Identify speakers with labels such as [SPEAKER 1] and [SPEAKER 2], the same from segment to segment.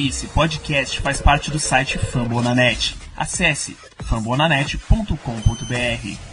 [SPEAKER 1] Esse podcast faz parte do site Fambonanet. Acesse fambonanet.com.br.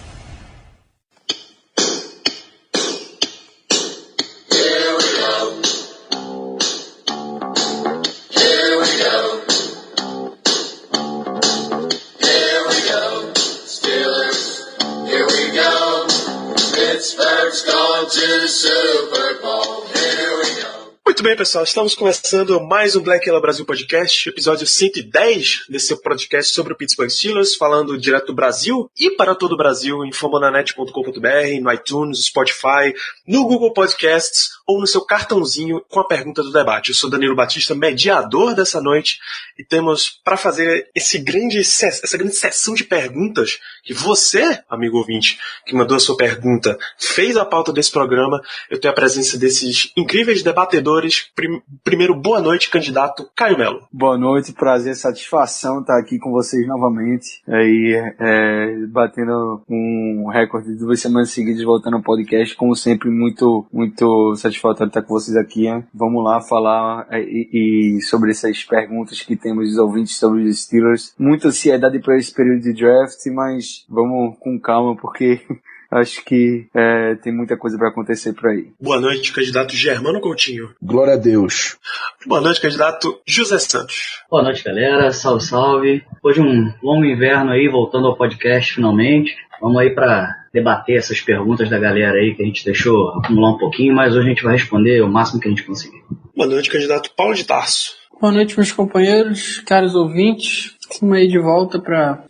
[SPEAKER 2] Muito bem, pessoal, estamos começando mais um Black Yellow Brasil Podcast, episódio 110 desse podcast sobre o Pittsburgh Steelers, falando direto do Brasil e para todo o Brasil em fambonanet.com.br, no iTunes, Spotify, no Google Podcasts ou no seu cartãozinho com a pergunta do debate. Eu sou Danilo Batista, mediador dessa noite, e temos para fazer essa grande sessão de perguntas que você, amigo ouvinte, que mandou a sua pergunta, fez a pauta desse programa. Eu tenho a presença desses incríveis debatedores. Primeiro, boa noite, candidato Caio Melo.
[SPEAKER 3] Boa noite, prazer, satisfação estar aqui com vocês novamente. Batendo um recorde de 2 semanas seguidas, voltando ao podcast. Como sempre, muito satisfatório estar com vocês aqui. Hein? Vamos lá falar e sobre essas perguntas que temos dos ouvintes sobre os Steelers. Muita ansiedade para esse período de draft, mas vamos com calma, porque acho que tem muita coisa para acontecer por aí.
[SPEAKER 2] Boa noite, candidato Germano Coutinho.
[SPEAKER 4] Glória a Deus.
[SPEAKER 2] Boa noite, candidato José Santos.
[SPEAKER 5] Boa noite, galera. Salve, salve. Depois de um longo inverno aí, voltando ao podcast finalmente. Vamos aí para debater essas perguntas da galera aí que a gente deixou acumular um pouquinho, mas hoje a gente vai responder o máximo que a gente conseguir.
[SPEAKER 2] Boa noite, candidato Paulo de Tarso.
[SPEAKER 6] Boa noite, meus companheiros, caros ouvintes. Estamos aí de volta para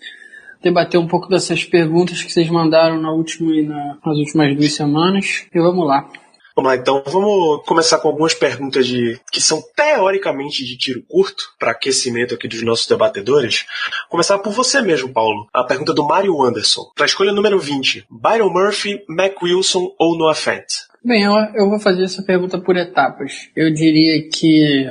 [SPEAKER 6] debater um pouco dessas perguntas que vocês mandaram nas últimas 2 semanas. E vamos lá.
[SPEAKER 2] Vamos lá, então. Vamos começar com algumas perguntas que são teoricamente de tiro curto, para aquecimento aqui dos nossos debatedores. Começar por você mesmo, Paulo. A pergunta do Mário Anderson. Para a escolha número 20, Byron Murphy, Mack Wilson ou Noah Fant?
[SPEAKER 6] Bem, eu vou fazer essa pergunta por etapas. Eu diria que,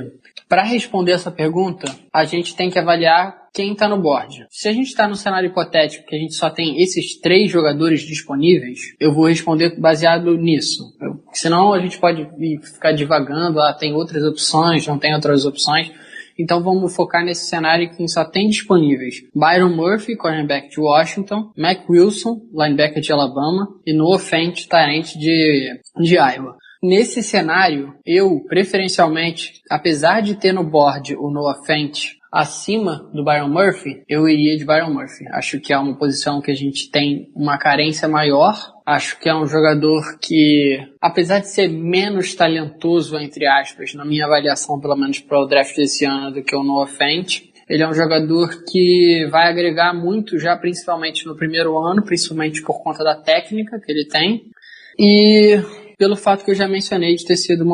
[SPEAKER 6] para responder essa pergunta, a gente tem que avaliar quem está no board. Se a gente está no cenário hipotético que a gente só tem esses 3 jogadores disponíveis, eu vou responder baseado nisso. Senão a gente pode ficar divagando, tem outras opções, não tem outras opções. Então vamos focar nesse cenário que só tem disponíveis Byron Murphy, cornerback de Washington, Mack Wilson, linebacker de Alabama, e Noah Fant, tight end de Iowa. Nesse cenário, eu, preferencialmente, apesar de ter no board o Noah Fant acima do Byron Murphy, eu iria de Byron Murphy. Acho que é uma posição que a gente tem uma carência maior. Acho que é um jogador que, apesar de ser menos talentoso, entre aspas, na minha avaliação, pelo menos para o draft desse ano, do que o Noah Fant, ele é um jogador que vai agregar muito já, principalmente no primeiro ano, principalmente por conta da técnica que ele tem. E pelo fato que eu já mencionei de ter sido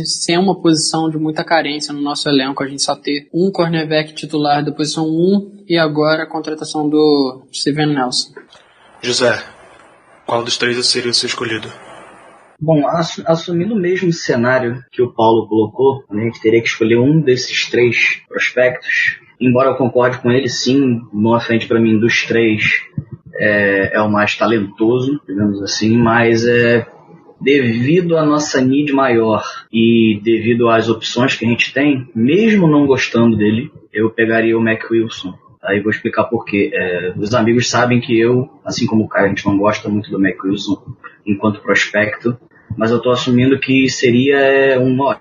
[SPEAKER 6] ser uma posição de muita carência no nosso elenco, a gente só ter um cornerback titular da posição 1 e agora a contratação do Steven Nelson.
[SPEAKER 2] José, qual dos 3 seria o seu escolhido?
[SPEAKER 5] Bom, assumindo o mesmo cenário que o Paulo colocou, a gente teria que escolher um desses 3 prospectos. Embora eu concorde com ele, sim, Noah Fant para mim dos 3 é o mais talentoso, digamos assim, mas devido à nossa need maior e devido às opções que a gente tem, mesmo não gostando dele, eu pegaria o Mack Wilson. Aí vou explicar por quê. Os amigos sabem que eu, assim como o Caio, a gente não gosta muito do Mack Wilson enquanto prospecto, mas eu estou assumindo que seria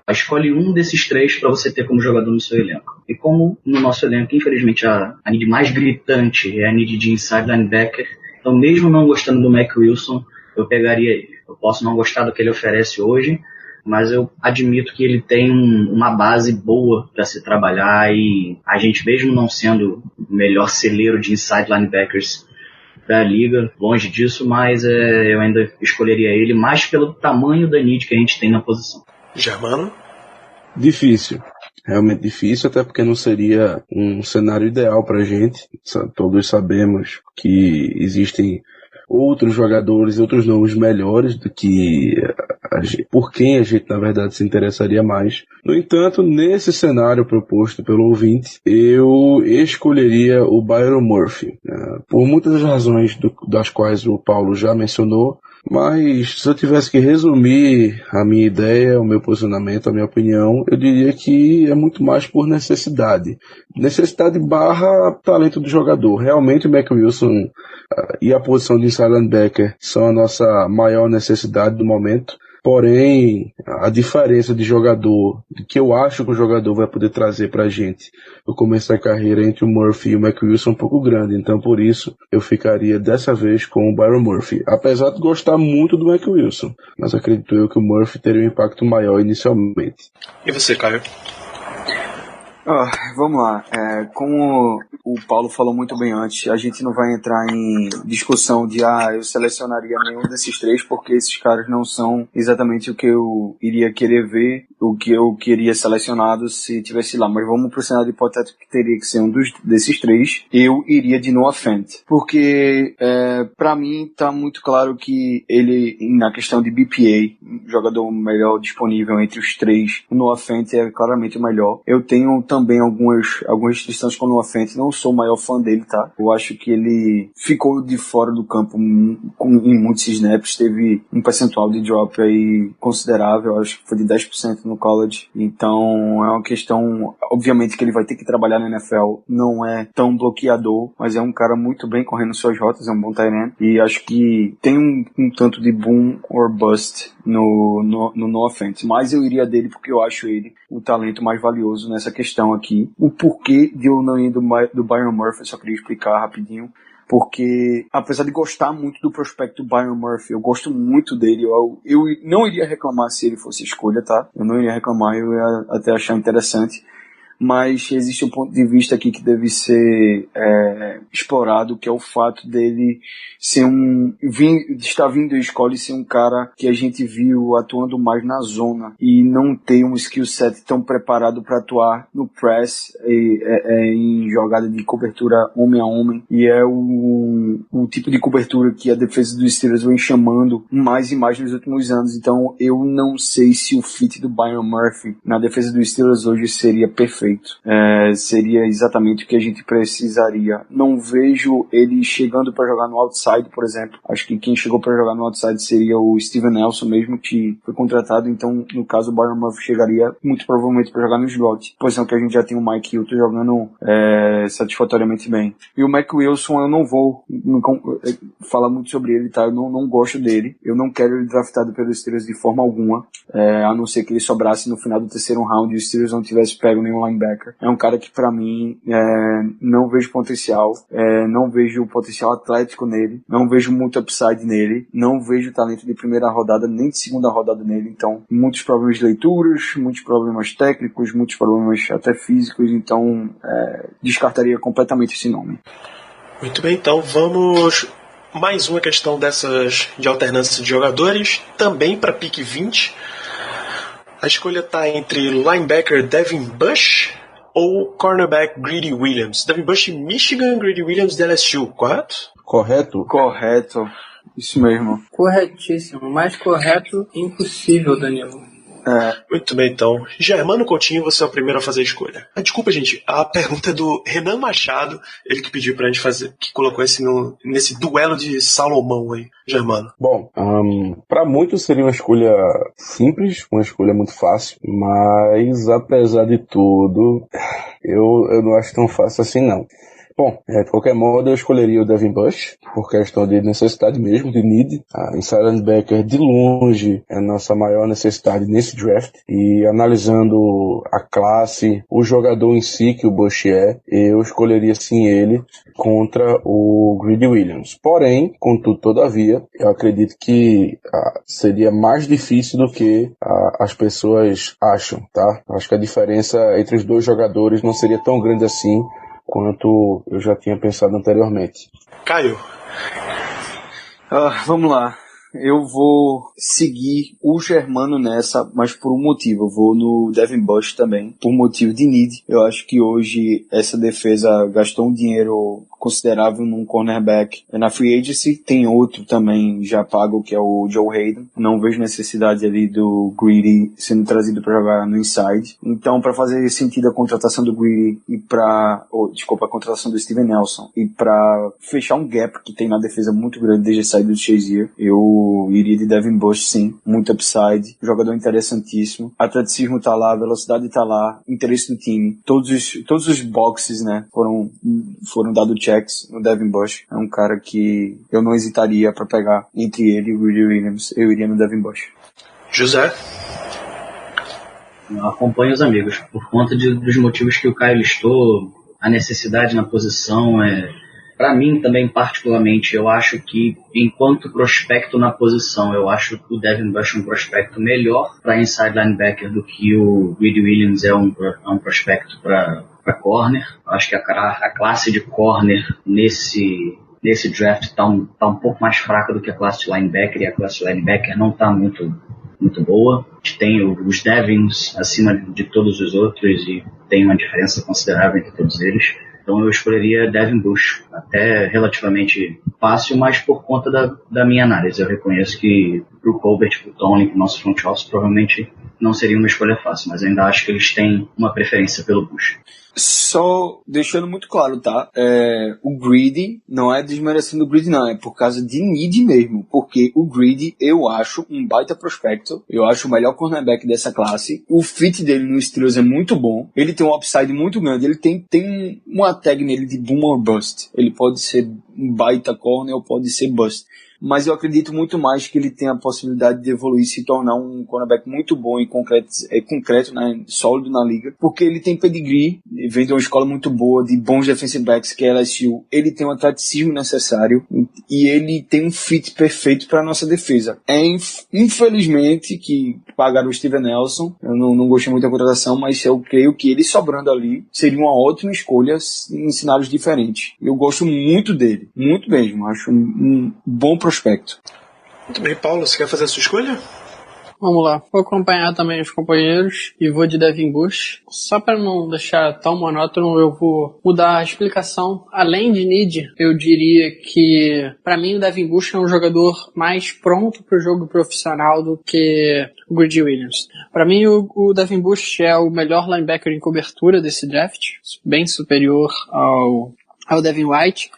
[SPEAKER 5] escolhe um desses 3 para você ter como jogador no seu elenco. E como no nosso elenco, infelizmente, a need mais gritante é a need de inside linebacker, então mesmo não gostando do Mack Wilson, eu pegaria ele. Eu posso não gostar do que ele oferece hoje, mas eu admito que ele tem uma base boa para se trabalhar e a gente, mesmo não sendo o melhor celeiro de inside linebackers da liga, longe disso, mas eu ainda escolheria ele mais pelo tamanho da need que a gente tem na posição.
[SPEAKER 2] Germano?
[SPEAKER 4] Difícil. Realmente difícil, até porque não seria um cenário ideal pra gente. Todos sabemos que existem outros jogadores, outros nomes melhores do que por quem a gente na verdade se interessaria mais. No entanto, nesse cenário proposto pelo ouvinte, eu escolheria o Byron Murphy, por muitas razões das quais o Paulo já mencionou, Mas se eu tivesse que resumir a minha ideia, o meu posicionamento, a minha opinião, eu diria que é muito mais por necessidade. Necessidade barra talento do jogador. Realmente o Mac Wilson e a posição de inside linebacker são a nossa maior necessidade do momento. Porém, a diferença de jogador, que eu acho que o jogador vai poder trazer pra gente no começo da carreira entre o Murphy e o Mac Wilson é um pouco grande. Então, por isso, eu ficaria dessa vez com o Byron Murphy. Apesar de gostar muito do Mac Wilson, mas acredito eu que o Murphy teria um impacto maior inicialmente.
[SPEAKER 2] E você, Caio?
[SPEAKER 3] Vamos lá. Como o Paulo falou muito bem antes, a gente não vai entrar em discussão de eu selecionaria nenhum desses três, porque esses caras não são exatamente o que eu iria querer ver, o que eu queria selecionado se tivesse lá. Mas vamos pro cenário hipotético que teria que ser um desses três. Eu iria de Noah Fant, porque pra mim tá muito claro que ele, na questão de BPA, jogador melhor disponível entre os três, o Noah Fant é claramente o melhor. Eu tenho também algumas restrições com o Noah Fant, não sou o maior fã dele, tá? Eu acho que ele ficou de fora do campo em muitos snaps, teve um percentual de drop aí considerável, acho que foi de 10% no college, então é uma questão, obviamente que ele vai ter que trabalhar na NFL, não é tão bloqueador, mas é um cara muito bem correndo suas rotas, é um bom tight end, e acho que tem um tanto de boom or bust no Noah Fant, mas eu iria dele porque eu acho ele o talento mais valioso nessa questão aqui. O porquê de eu não ir do Byron Murphy, só queria explicar rapidinho, porque apesar de gostar muito do prospecto Byron Murphy, eu gosto muito dele, eu não iria reclamar se ele fosse escolha, tá? Eu não iria reclamar, eu ia até achar interessante, mas existe um ponto de vista aqui que deve ser explorado, que é o fato dele ser estar vindo da escola e ser um cara que a gente viu atuando mais na zona e não ter um skill set tão preparado para atuar no press em jogada de cobertura homem a homem, e é o tipo de cobertura que a defesa dos Steelers vem chamando mais e mais nos últimos anos. Então eu não sei se o fit do Byron Murphy na defesa dos Steelers hoje seria perfeito. Seria exatamente o que a gente precisaria. Não vejo ele chegando para jogar no outside, por exemplo. Acho que quem chegou para jogar no outside seria o Steven Nelson mesmo, que foi contratado. Então, no caso, o Byron Murphy chegaria muito provavelmente para jogar no slot, posição que a gente já tem o Mike Hilton jogando satisfatoriamente bem. E o Mac Wilson, eu não vou falar muito sobre ele, tá? Eu não gosto dele. Eu não quero ele draftado pelos Steelers de forma alguma, a não ser que ele sobrasse no final do terceiro round e os Steelers não tivesse pego nenhum linebacker. É um cara que pra mim não vejo potencial, não vejo potencial atlético nele, não vejo muito upside nele, não vejo talento de primeira rodada nem de segunda rodada nele. Então muitos problemas de leituras, muitos problemas técnicos, muitos problemas até físicos, então descartaria completamente esse nome.
[SPEAKER 2] Muito bem, então vamos mais uma questão dessas de alternância de jogadores, também para pick 20. A escolha está entre linebacker Devin Bush ou cornerback Greedy Williams. Devin Bush de Michigan, Greedy Williams de LSU, correto?
[SPEAKER 3] Correto, isso mesmo.
[SPEAKER 6] Corretíssimo, mais correto impossível, Danilo.
[SPEAKER 2] Muito bem, então. Germano Coutinho, você é o primeiro a fazer a escolha. Desculpa, gente, a pergunta é do Renan Machado, ele que pediu pra gente fazer, que colocou nesse duelo de Salomão aí, Germano.
[SPEAKER 4] Bom, pra muitos seria uma escolha simples, uma escolha muito fácil, mas apesar de tudo, eu não acho tão fácil assim não. Bom, de qualquer modo eu escolheria o Devin Bush, por questão de necessidade mesmo, de need. A inside linebacker de longe é a nossa maior necessidade nesse draft, e analisando a classe, o jogador em si que o Bush eu escolheria sim ele contra o Greedy Williams. Porém, contudo, todavia, eu acredito que seria mais difícil do que as pessoas acham, tá? Acho que a diferença entre os dois jogadores não seria tão grande assim quanto eu já tinha pensado anteriormente.
[SPEAKER 2] Caio.
[SPEAKER 3] Vamos lá. Eu vou seguir o Germano nessa, mas por um motivo. Eu vou no Devin Bush também, por motivo de need. Eu acho que hoje essa defesa gastou um dinheiro considerável num cornerback. Na Free Agency tem outro também já pago, que é o Joe Hayden. Não vejo necessidade ali do Greedy sendo trazido para jogar no inside. Então, para fazer sentido a contratação do Greedy e a contratação do Steven Nelson e para fechar um gap que tem na defesa muito grande desde a saída do Shazier, eu iria de Devin Bush, sim. Muito upside, jogador interessantíssimo. Atleticismo tá lá, velocidade tá lá, interesse do time. Todos os boxes, né, foram dados checks no Devin Bush. É um cara que eu não hesitaria para pegar entre ele e o Greedy Williams. Eu iria no Devin Bush.
[SPEAKER 2] José?
[SPEAKER 5] Eu acompanho os amigos. Por conta dos motivos que o Caio listou, a necessidade na posição para mim também particularmente, eu acho que enquanto prospecto na posição, eu acho o Devin Bush um prospecto melhor para inside linebacker do que o Greedy Williams é um prospecto para corner. Acho que a classe de corner nesse draft tá um pouco mais fraca do que a classe de linebacker, e a classe de linebacker não está muito boa. A gente tem os Devins acima de todos os outros e tem uma diferença considerável entre todos eles. Então eu escolheria Devin Bush, até relativamente fácil, mas por conta da minha análise. Eu reconheço que pro Colbert, pro Tomlin, pro nosso front office, provavelmente não seria uma escolha fácil, mas ainda acho que eles têm uma preferência pelo Bush.
[SPEAKER 3] Só deixando muito claro, tá? O Greedy não é desmerecendo o Greedy, não. É por causa de need mesmo. Porque o Greedy, eu acho um baita prospecto. Eu acho o melhor cornerback dessa classe. O fit dele no Steelers é muito bom. Ele tem um upside muito grande. Ele tem uma tag nele de boom or bust. Ele pode ser um baita corner ou pode ser bust. Mas eu acredito muito mais que ele tem a possibilidade de evoluir e se tornar um cornerback muito bom e concreto, né, sólido na liga, porque ele tem pedigree, vem de uma escola muito boa, de bons defensive backs, que é LSU. Ele tem o atleticismo necessário e ele tem um fit perfeito para a nossa defesa. Infelizmente que pagaram o Steven Nelson, eu não gostei muito da contratação, mas eu creio que ele sobrando ali seria uma ótima escolha em cenários diferentes. Eu gosto muito dele, muito mesmo, acho um bom prospecto.
[SPEAKER 2] Muito bem, Paulo, você quer fazer a sua escolha?
[SPEAKER 6] Vamos lá, vou acompanhar também os companheiros e vou de Devin Bush. Só para não deixar tão monótono, eu vou mudar a explicação. Além de need, eu diria que para mim o Devin Bush é um jogador mais pronto para o jogo profissional do que o Greedy Williams. Para mim o Devin Bush é o melhor linebacker em cobertura desse draft, bem superior ao Devin White.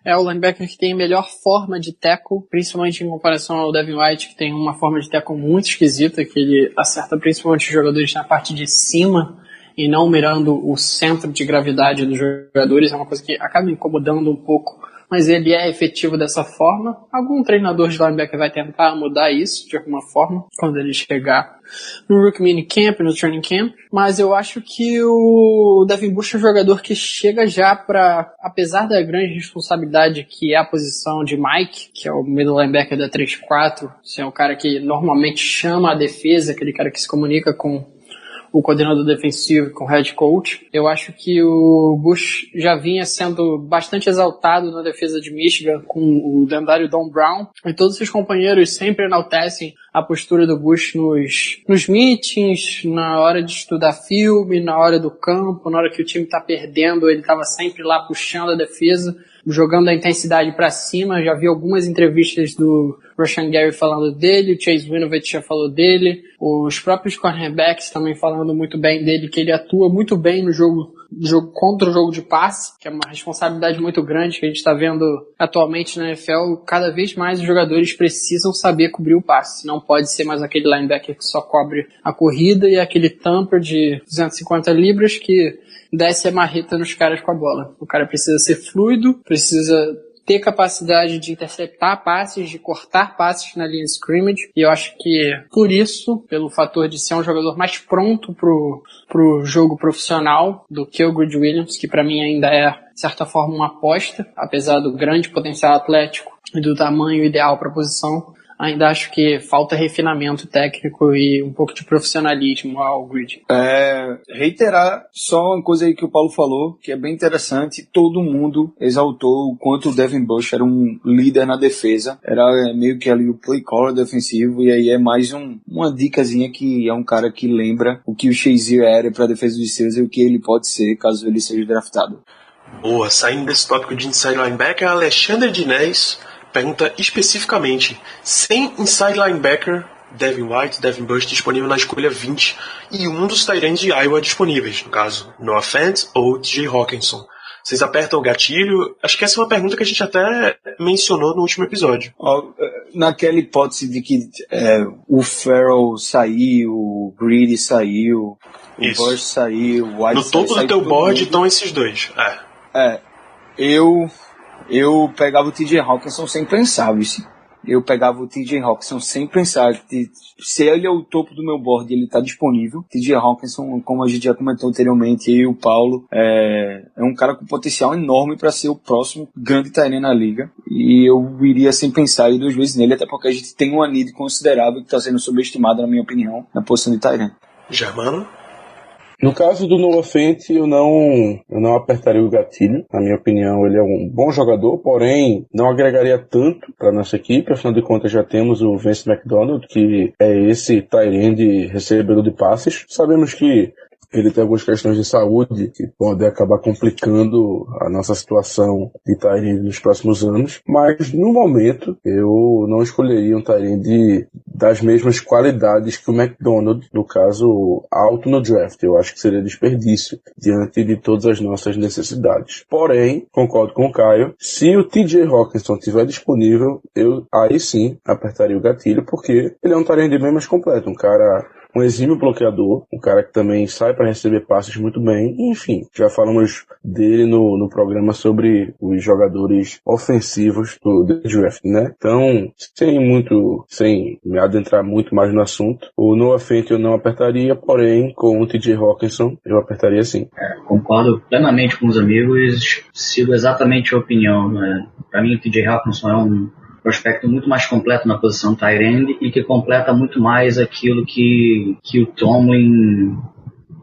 [SPEAKER 6] É o linebacker que tem a melhor forma de tackle, principalmente em comparação ao Devin White, que tem uma forma de tackle muito esquisita, que ele acerta principalmente os jogadores na parte de cima e não mirando o centro de gravidade dos jogadores. É uma coisa que acaba incomodando um pouco, mas ele é efetivo dessa forma. Algum treinador de linebacker vai tentar mudar isso de alguma forma quando ele chegar no Rookie Minicamp, no Training Camp, mas eu acho que o Devin Bush é um jogador que chega já para, apesar da grande responsabilidade que é a posição de Mike, que é o middle linebacker da 3-4, é o cara que normalmente chama a defesa, aquele cara que se comunica com o coordenador defensivo, com o head coach. Eu acho que o Bush já vinha sendo bastante exaltado na defesa de Michigan com o lendário Don Brown, e todos os companheiros sempre enaltecem a postura do Bush nos meetings, na hora de estudar filme, na hora do campo, na hora que o time tá perdendo, ele tava sempre lá puxando a defesa, jogando a intensidade para cima. Já vi algumas entrevistas do Rashan Gary falando dele, o Chase Winovich já falou dele, os próprios cornerbacks também falando muito bem dele, que ele atua muito bem no jogo contra o jogo de passe, que é uma responsabilidade muito grande que a gente está vendo atualmente na NFL. Cada vez mais os jogadores precisam saber cobrir o passe. Não pode ser mais aquele linebacker que só cobre a corrida e aquele tamper de 250 libras que desce a marreta nos caras com a bola. O cara precisa ser fluido, precisa ter capacidade de interceptar passes, de cortar passes na linha de scrimmage, e eu acho que por isso, pelo fator de ser um jogador mais pronto pro jogo profissional do que o Greedy Williams, que para mim ainda é, de certa forma, uma aposta, apesar do grande potencial atlético e do tamanho ideal para a posição, ainda acho que falta refinamento técnico e um pouco de profissionalismo ao Greedy.
[SPEAKER 3] Reiterar só uma coisa aí que o Paulo falou, que é bem interessante. Todo mundo exaltou o quanto o Devin Bush era um líder na defesa. Era meio que ali o play caller defensivo, e aí é mais uma dicasinha que é um cara que lembra o que o Shazier era para a defesa dos Steelers e o que ele pode ser caso ele seja draftado.
[SPEAKER 2] Boa, saindo desse tópico de inside linebacker, Alexandre Dinés pergunta especificamente: sem inside linebacker, Devin White, Devin Bush disponível na escolha 20 e um dos tight ends de Iowa disponíveis, no caso, Noah Fant ou TJ Hawkinson. Vocês apertam o gatilho? Acho que essa é uma pergunta que a gente até mencionou no último episódio.
[SPEAKER 3] Naquela hipótese de que o Farrell saiu, o Greedy saiu,
[SPEAKER 2] Isso.
[SPEAKER 3] o Bush saiu, o White
[SPEAKER 2] no topo do teu board estão esses dois.
[SPEAKER 3] Eu pegava o TJ Hawkinson sem pensar, viu? Eu pegava o TJ Hawkinson sem pensar. Se ele é o topo do meu board e ele está disponível, TJ Hawkinson, como a gente já comentou anteriormente, eu e o Paulo, é um cara com potencial enorme para ser o próximo grande tight end na liga. E eu iria sem pensar ir 2 vezes nele, até porque a gente tem uma need considerável que está sendo subestimada, na minha opinião, na posição de tight end.
[SPEAKER 2] Germano?
[SPEAKER 4] No caso do Noah Fant, eu não apertaria o gatilho. Na minha opinião, ele é um bom jogador, porém não agregaria tanto para nossa equipe. Afinal de contas, já temos o Vance McDonald, que é esse tight end recebedor de passes. Sabemos que ele tem algumas questões de saúde que podem acabar complicando a nossa situação de tight end nos próximos anos, mas no momento eu não escolheria um tight end das mesmas qualidades que o McDonald, no caso alto no draft. Eu acho que seria desperdício diante de todas as nossas necessidades. Porém, concordo com o Caio, se o TJ Hawkinson estiver disponível, eu aí sim apertaria o gatilho, porque ele é um tight end bem mais completo, um exímio bloqueador, um cara que também sai para receber passes muito bem. Enfim, já falamos dele no programa sobre os jogadores ofensivos do draft, né? Então, sem me adentrar muito mais no assunto, o Noah Fant eu não apertaria, porém, com o TJ Hawkinson, eu apertaria sim.
[SPEAKER 5] Concordo plenamente com os amigos, sigo exatamente a opinião, né? Para mim, o TJ Hawkinson é um prospecto muito mais completo na posição tight end e que completa muito mais aquilo que o Tomlin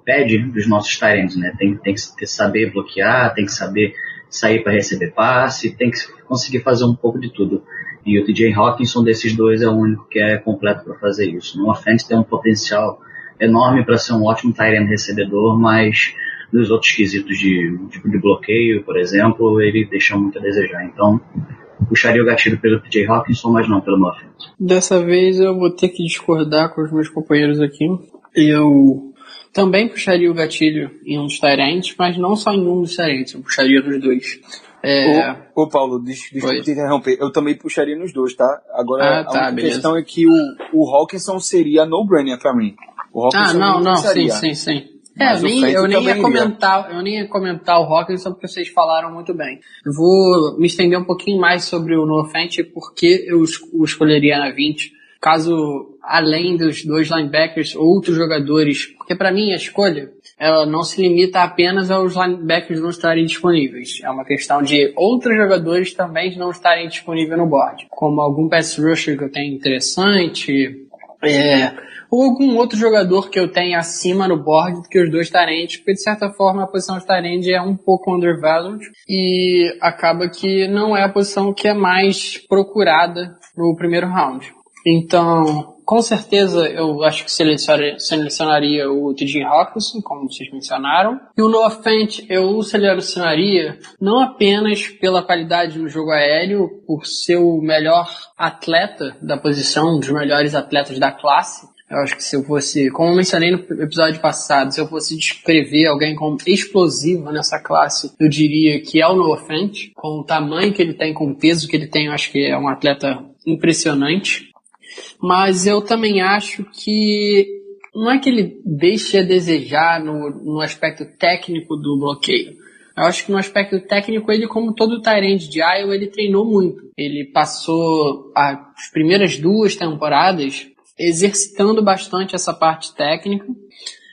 [SPEAKER 5] pede dos nossos tight ends, né? Tem que saber bloquear, tem que saber sair para receber passe, tem que conseguir fazer um pouco de tudo. E o TJ Hawkinson desses dois é o único que é completo para fazer isso. No offense tem um potencial enorme para ser um ótimo tight end recebedor, mas nos outros quesitos de bloqueio, por exemplo, ele deixa muito a desejar. Então, puxaria o gatilho pelo TJ Hawkinson, mas não pelo Noah Fant.
[SPEAKER 6] Dessa vez eu vou ter que discordar com os meus companheiros aqui. Eu também puxaria o gatilho em um dos tight ends, mas não só em um dos tight ends, eu puxaria nos dois.
[SPEAKER 3] Ô Paulo, desculpa te interromper, eu também puxaria nos dois, tá? Agora, a única questão é que o Hawkinson seria no-brainer pra mim. O Hawkinson
[SPEAKER 6] sim. Eu nem ia comentar o Hawkinson porque vocês falaram muito bem. Eu vou me estender um pouquinho mais sobre o Noah Fant e por que eu o escolheria na 20, caso além dos dois linebackers, outros jogadores, porque para mim a escolha ela não se limita apenas aos linebackers não estarem disponíveis. É uma questão de outros jogadores também não estarem disponíveis no board, como algum pass rusher que eu tenho interessante, ou algum outro jogador que eu tenha acima no board do que os dois tarentes, porque de certa forma a posição de tarente é um pouco undervalued e acaba que não é a posição que é mais procurada no primeiro round. Então, com certeza eu acho que selecionaria o TJ Hawkinson, como vocês mencionaram, e o Noah Fant eu selecionaria não apenas pela qualidade no jogo aéreo, por ser o melhor atleta da posição, um dos melhores atletas da classe. Eu acho que se eu fosse, como eu mencionei no episódio passado, se eu fosse descrever alguém como explosivo nessa classe, eu diria que é o Noah Fant, com o tamanho que ele tem, com o peso que ele tem, eu acho que é um atleta impressionante. Mas eu também acho que não é que ele deixe a desejar no aspecto técnico do bloqueio. Eu acho que no aspecto técnico, ele, como todo tight end de Iowa, ele treinou muito. Ele passou as primeiras 2 temporadas exercitando bastante essa parte técnica,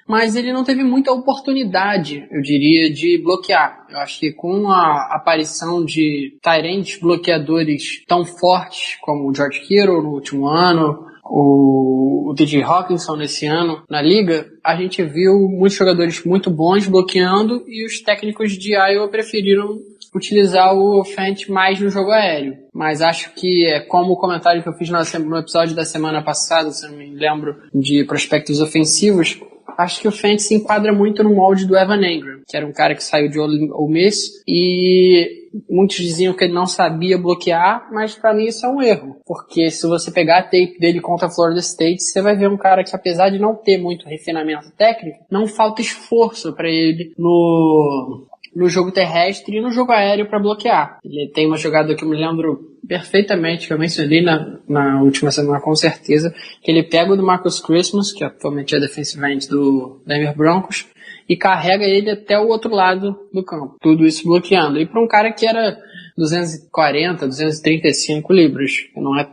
[SPEAKER 6] mas ele não teve muita oportunidade, eu diria, de bloquear. Eu acho que com a aparição de tight ends bloqueadores tão fortes como o George Kittle no último ano, o TJ Hawkinson nesse ano na liga, a gente viu muitos jogadores muito bons bloqueando e os técnicos de Iowa preferiram utilizar o Fant mais no jogo aéreo. Mas acho que é como o comentário que eu fiz no episódio da semana passada, se eu não me lembro, de prospectos ofensivos, acho que o Fent se enquadra muito no molde do Evan Engram, que era um cara que saiu de Ole Miss e muitos diziam que ele não sabia bloquear, mas pra mim isso é um erro, porque se você pegar a tape dele contra a Florida State, você vai ver um cara que, apesar de não ter muito refinamento técnico, não falta esforço pra ele no jogo terrestre e no jogo aéreo para bloquear. Ele tem uma jogada que eu me lembro perfeitamente, que eu mencionei na última semana com certeza, que ele pega o do Marcus Christmas, que atualmente é defensive end do Denver Broncos, e carrega ele até o outro lado do campo. Tudo isso bloqueando. E para um cara que era 240, 235 libras, que não é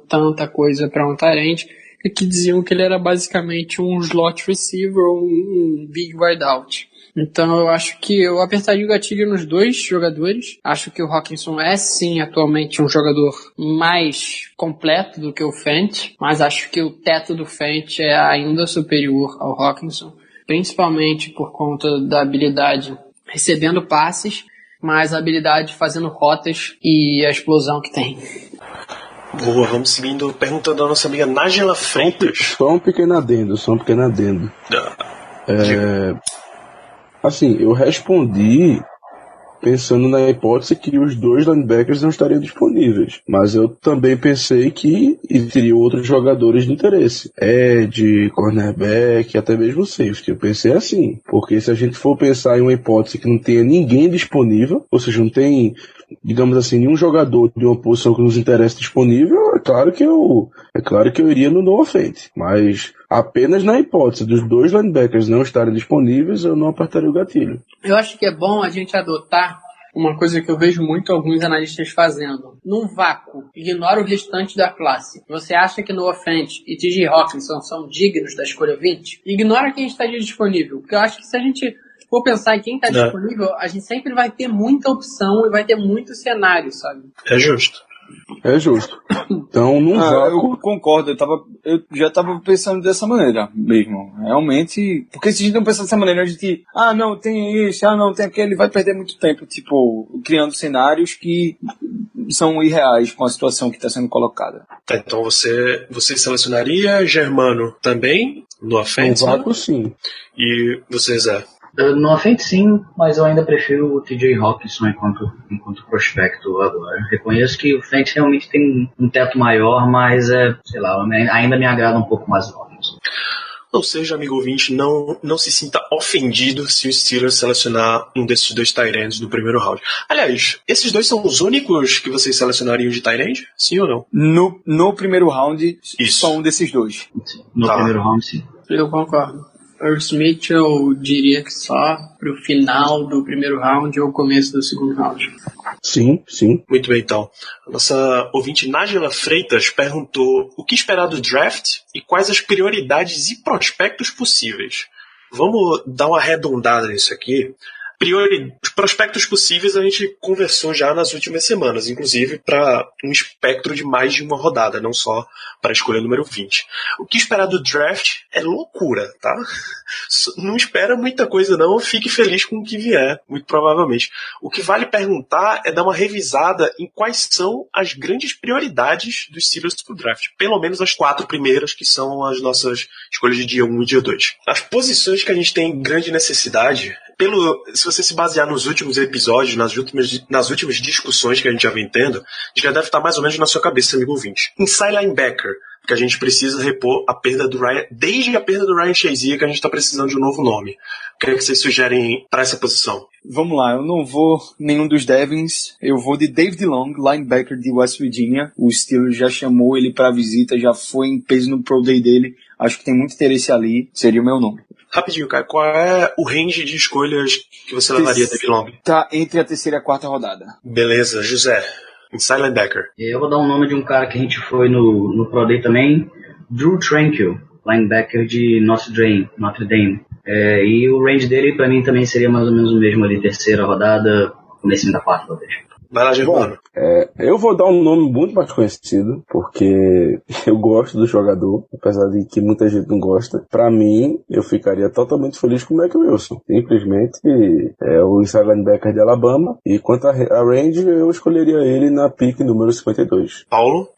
[SPEAKER 6] tanta coisa para um tight end, e que diziam que ele era basicamente um slot receiver ou um big wide out. Então eu acho que eu apertaria o gatilho nos dois jogadores. Acho que o Hockenson é sim atualmente um jogador mais completo do que o Fent, mas acho que o teto do Fent é ainda superior ao Hockenson, principalmente por conta da habilidade recebendo passes, mas a habilidade fazendo rotas e a explosão que tem.
[SPEAKER 2] Boa, vamos seguindo, perguntando à nossa amiga Nájila Freitas.
[SPEAKER 4] Só um pequeno adendo. Assim, eu respondi pensando na hipótese que os dois linebackers não estariam disponíveis. Mas eu também pensei que teriam outros jogadores de interesse. Edge, cornerback, até mesmo safety. Eu pensei assim. Porque se a gente for pensar em uma hipótese que não tenha ninguém disponível, ou seja, não tem, digamos assim, nenhum jogador de uma posição que nos interesse disponível, é claro que eu iria no Noah Fent. Mas apenas na hipótese dos dois linebackers não estarem disponíveis, eu não apertaria o gatilho.
[SPEAKER 6] Eu acho que é bom a gente adotar uma coisa que eu vejo muito alguns analistas fazendo. Num vácuo, ignora o restante da classe. Você acha que Noah Fent e T.J. Hockenson são dignos da escolha 20? Ignora quem estaria disponível. Porque eu acho que se a gente for pensar em quem está disponível, a gente sempre vai ter muita opção e vai ter muito cenário, sabe?
[SPEAKER 2] É justo.
[SPEAKER 4] Então, num vácuo...
[SPEAKER 3] Eu concordo, eu já estava pensando dessa maneira mesmo. Realmente, porque se a gente não pensar dessa maneira, a gente, não, tem isso, não, tem aquele, vai perder muito tempo, tipo, criando cenários que são irreais com a situação que está sendo colocada.
[SPEAKER 2] Então você selecionaria Germano também, no Fent?
[SPEAKER 4] Num vácuo, sim.
[SPEAKER 2] E você, Zé?
[SPEAKER 5] No Fent sim, mas eu ainda prefiro o T.J. Hockenson enquanto prospecto agora. Reconheço que o Fent realmente tem um teto maior, mas ainda me agrada um pouco mais o Hockenson.
[SPEAKER 2] Ou seja, amigo ouvinte, não se sinta ofendido se o Steelers selecionar um desses dois tight ends no primeiro round. Aliás, esses dois são os únicos que vocês selecionariam de tight end? Sim ou não?
[SPEAKER 3] No primeiro round, só um desses dois.
[SPEAKER 5] Sim. No primeiro round, sim.
[SPEAKER 6] Eu concordo. Earl Smith eu diria que só pro final do primeiro round ou começo do segundo round.
[SPEAKER 4] Sim.
[SPEAKER 2] Muito bem, então. A nossa ouvinte Nájila Freitas perguntou o que esperar do draft e quais as prioridades e prospectos possíveis. Vamos dar uma arredondada nisso aqui. Os prospectos possíveis a gente conversou já nas últimas semanas, inclusive para um espectro de mais de uma rodada, não só para a escolha número 20. O que esperar do draft é loucura, tá? Não espera muita coisa não, fique feliz com o que vier, muito provavelmente. O que vale perguntar é dar uma revisada em quais são as grandes prioridades dos Steelers pro draft. Pelo menos as 4 primeiras, que são as nossas escolhas de dia 1 e dia 2. As posições que a gente tem grande necessidade, se você se basear nos últimos episódios, nas últimas discussões que a gente já vem tendo, já deve estar mais ou menos na sua cabeça, amigo ouvinte. Inside linebacker, porque a gente precisa repor a perda do Ryan, desde a perda do Ryan Shazier, que a gente está precisando de um novo nome. O que é que vocês sugerem para essa posição?
[SPEAKER 3] Vamos lá, eu não vou nenhum dos Devins, eu vou de David Long, linebacker de West Virginia. O Steelers já chamou ele para visita, já foi em peso no Pro Day dele. Acho que tem muito interesse ali, seria o meu nome.
[SPEAKER 2] Rapidinho, cara, qual é o range de escolhas que você levaria, David Long?
[SPEAKER 3] Tá entre a 3ª e a 4ª rodada.
[SPEAKER 2] Beleza, José, inside linebacker.
[SPEAKER 5] Eu vou dar um nome de um cara que a gente foi no Pro Day também, Drew Tranquill, linebacker de Notre Dame. E o range dele, pra mim, também seria mais ou menos o mesmo ali, 3ª rodada, comecinho da 4ª, talvez.
[SPEAKER 2] Vai lá, Germano.
[SPEAKER 4] Eu vou dar um nome muito mais conhecido, porque eu gosto do jogador, apesar de que muita gente não gosta. Pra mim, eu ficaria totalmente feliz com o Mac Wilson. Simplesmente é o inside linebacker de Alabama. E quanto a range, eu escolheria ele na pick número 52.
[SPEAKER 2] Paulo?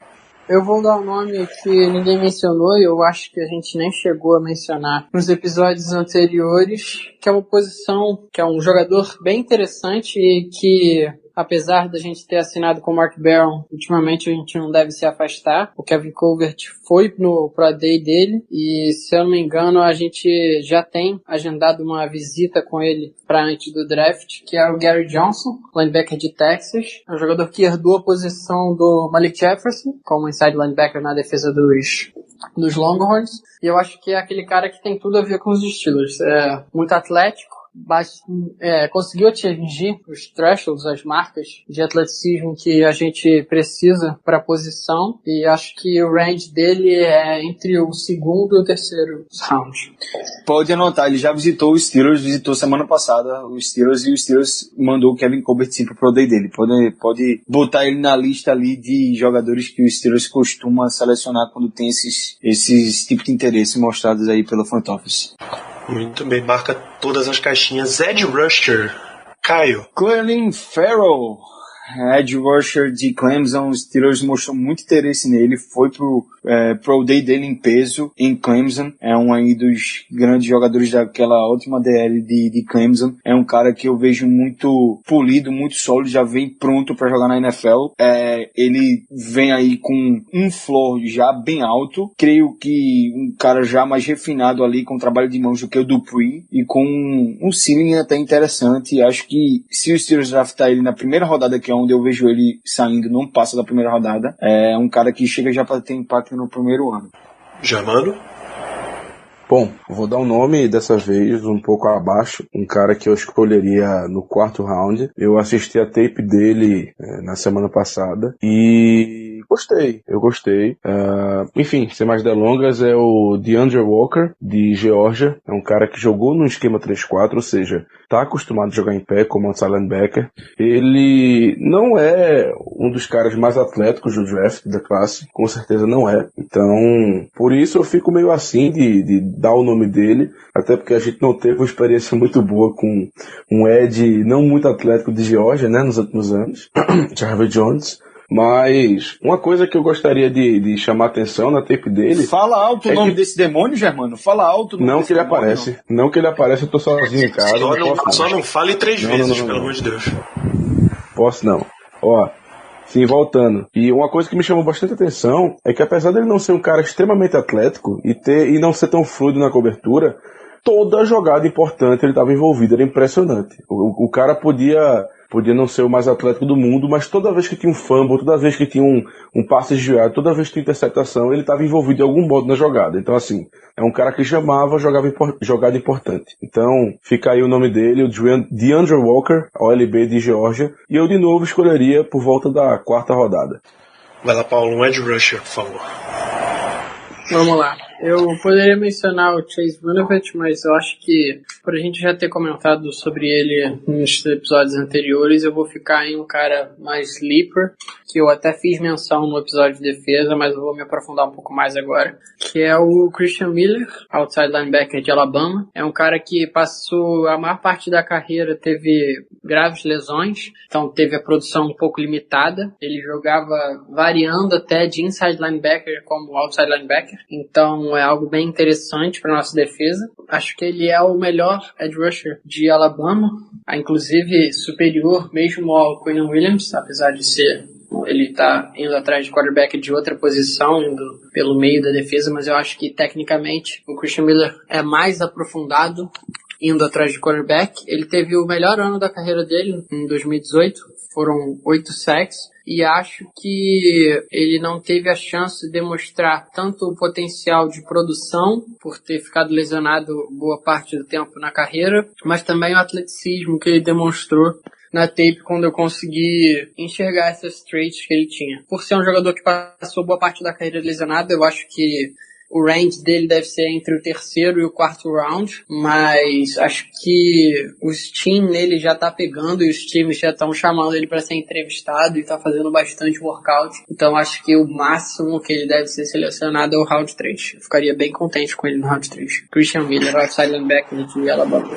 [SPEAKER 6] Eu vou dar um nome que ninguém mencionou e eu acho que a gente nem chegou a mencionar nos episódios anteriores, que é uma posição, que é um jogador bem interessante e que, apesar da gente ter assinado com o Mark Barron, ultimamente a gente não deve se afastar. O Kevin Colbert foi no Pro Day dele e, se eu não me engano, a gente já tem agendado uma visita com ele para antes do draft, que é o Gary Johnson, linebacker de Texas. É um jogador que herdou a posição do Malik Jefferson como inside linebacker na defesa dos Longhorns. E eu acho que é aquele cara que tem tudo a ver com os Steelers. É muito atlético, conseguiu atingir os thresholds, as marcas de atleticismo que a gente precisa para a posição, e acho que o range dele é entre o segundo e o terceiro round.
[SPEAKER 3] Pode anotar, ele já visitou os Steelers, visitou semana passada os Steelers, e os Steelers mandou o Kevin Colbert sim pro Pro Day dele. Pode botar ele na lista ali de jogadores que os Steelers costumam selecionar quando tem esses tipos de interesse mostrados aí pelo front office.
[SPEAKER 2] Muito bem, marca todas as caixinhas. Edge Rusher, Caio.
[SPEAKER 3] Clelin Ferrell, edge rusher de Clemson. Os Steelers mostrou muito interesse nele, foi pro day dele em peso em Clemson. É um aí dos grandes jogadores daquela ótima DL de Clemson. É um cara que eu vejo muito polido, muito sólido, já vem pronto para jogar na NFL. Ele vem aí com um floor já bem alto, creio que um cara já mais refinado ali, com trabalho de mãos do que o Dupree, e com um ceiling até interessante. Acho que se o Steelers draftar ele na primeira rodada, que é onde eu vejo ele saindo, não passa da primeira rodada, é um cara que chega já para ter impacto no primeiro ano.
[SPEAKER 2] Jamano?
[SPEAKER 4] Bom, vou dar um nome dessa vez um pouco abaixo, um cara que eu escolheria no 4º round. Eu assisti a tape dele na semana passada e eu gostei. Enfim, sem mais delongas, é o DeAndre Walker, de Geórgia. É um cara que jogou no esquema 3-4, ou seja, tá acostumado a jogar em pé como outside linebacker. Ele não é um dos caras mais atléticos do draft da classe, com certeza não é. Então, por isso eu fico meio assim de dar o nome dele, até porque a gente não teve uma experiência muito boa com um edge não muito atlético de Geórgia, né, nos últimos anos, Jarvis Jones. Mas uma coisa que eu gostaria de chamar a atenção na tape dele...
[SPEAKER 3] Fala alto o nome desse demônio, Germano. Fala alto o nome
[SPEAKER 4] desse demônio. Não que ele aparece, eu tô sozinho em casa.
[SPEAKER 2] Só não fale 3 vezes, pelo amor de Deus.
[SPEAKER 4] Posso não. Ó, sim, voltando. E uma coisa que me chamou bastante atenção é que, apesar dele não ser um cara extremamente atlético e não ser tão fluido na cobertura, toda jogada importante ele estava envolvido. Era impressionante. O cara podia não ser o mais atlético do mundo, mas toda vez que tinha um fumble, toda vez que tinha um passe desviado, toda vez que tinha interceptação, ele estava envolvido de algum modo na jogada. Então, assim, é um cara que chamava jogada importante. Então, fica aí o nome dele, o DeAndre Walker, OLB de Geórgia, e eu de novo escolheria por volta da 4ª rodada.
[SPEAKER 2] Vai lá, Paulo, um edge rusher, por favor.
[SPEAKER 6] Vamos lá. Eu poderia mencionar o Chase Winovich, mas eu acho que, por a gente já ter comentado sobre ele nos episódios anteriores, eu vou ficar em um cara mais sleeper, que eu até fiz menção no episódio de defesa, mas eu vou me aprofundar um pouco mais agora, que é o Christian Miller, outside linebacker de Alabama. É um cara que passou a maior parte da carreira, teve graves lesões, então teve a produção um pouco limitada. Ele jogava variando até de inside linebacker como outside linebacker, então é algo bem interessante para nossa defesa. Acho que ele é o melhor edge rusher de Alabama, inclusive superior mesmo ao Quinnen Williams, apesar de ser... Ele está indo atrás de quarterback de outra posição, indo pelo meio da defesa, mas eu acho que tecnicamente o Christian Miller é mais aprofundado indo atrás de quarterback. Ele teve o melhor ano da carreira dele em 2018, foram 8 sacks, e acho que ele não teve a chance de demonstrar tanto o potencial de produção, por ter ficado lesionado boa parte do tempo na carreira, mas também o atleticismo que ele demonstrou na tape quando eu consegui enxergar essas traits que ele tinha. Por ser um jogador que passou boa parte da carreira lesionado, eu acho que o range dele deve ser entre o 3º e o 4º round, mas acho que o Steam nele já tá pegando e os times já estão chamando ele para ser entrevistado e tá fazendo bastante workout. Então acho que o máximo que ele deve ser selecionado é o round 3. Eu ficaria bem contente com ele no round 3. Christian Miller, outside linebacker de Alabama.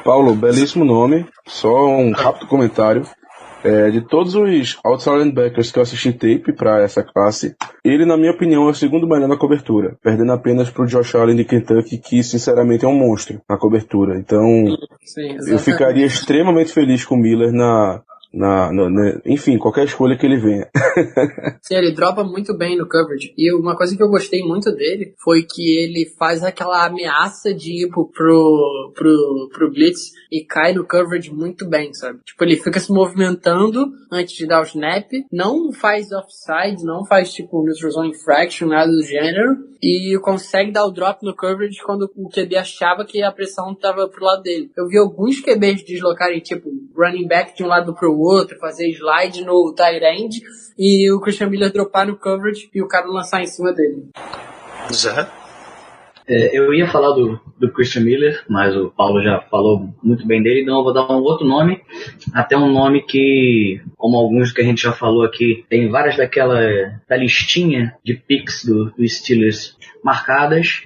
[SPEAKER 4] Paulo, belíssimo nome. Só um rápido comentário. De todos os outside linebackers que eu assisti tape pra essa classe, ele, na minha opinião, é o segundo melhor na cobertura, perdendo apenas pro Josh Allen de Kentucky, que sinceramente é um monstro na cobertura. Então,
[SPEAKER 6] Sim,
[SPEAKER 4] eu ficaria extremamente feliz com o Miller enfim, qualquer escolha que ele venha.
[SPEAKER 6] Sim, ele dropa muito bem no coverage. E uma coisa que eu gostei muito dele foi que ele faz aquela ameaça de ir pro blitz e cai no coverage muito bem, sabe? Tipo, ele fica se movimentando antes de dar o snap, não faz offside, não faz tipo neutral zone infraction, nada do gênero, e consegue dar o drop no coverage quando o QB achava que a pressão tava pro lado dele. Eu vi alguns QBs deslocarem, tipo, running back de um lado pro outro, fazer slide no tight end, e o Christian Miller dropar no coverage e o cara lançar em cima dele.
[SPEAKER 2] Zé?
[SPEAKER 5] Eu ia falar do Christian Miller, mas o Paulo já falou muito bem dele, então eu vou dar um outro nome, até um nome que, como alguns que a gente já falou aqui, tem várias da listinha de picks do Steelers marcadas.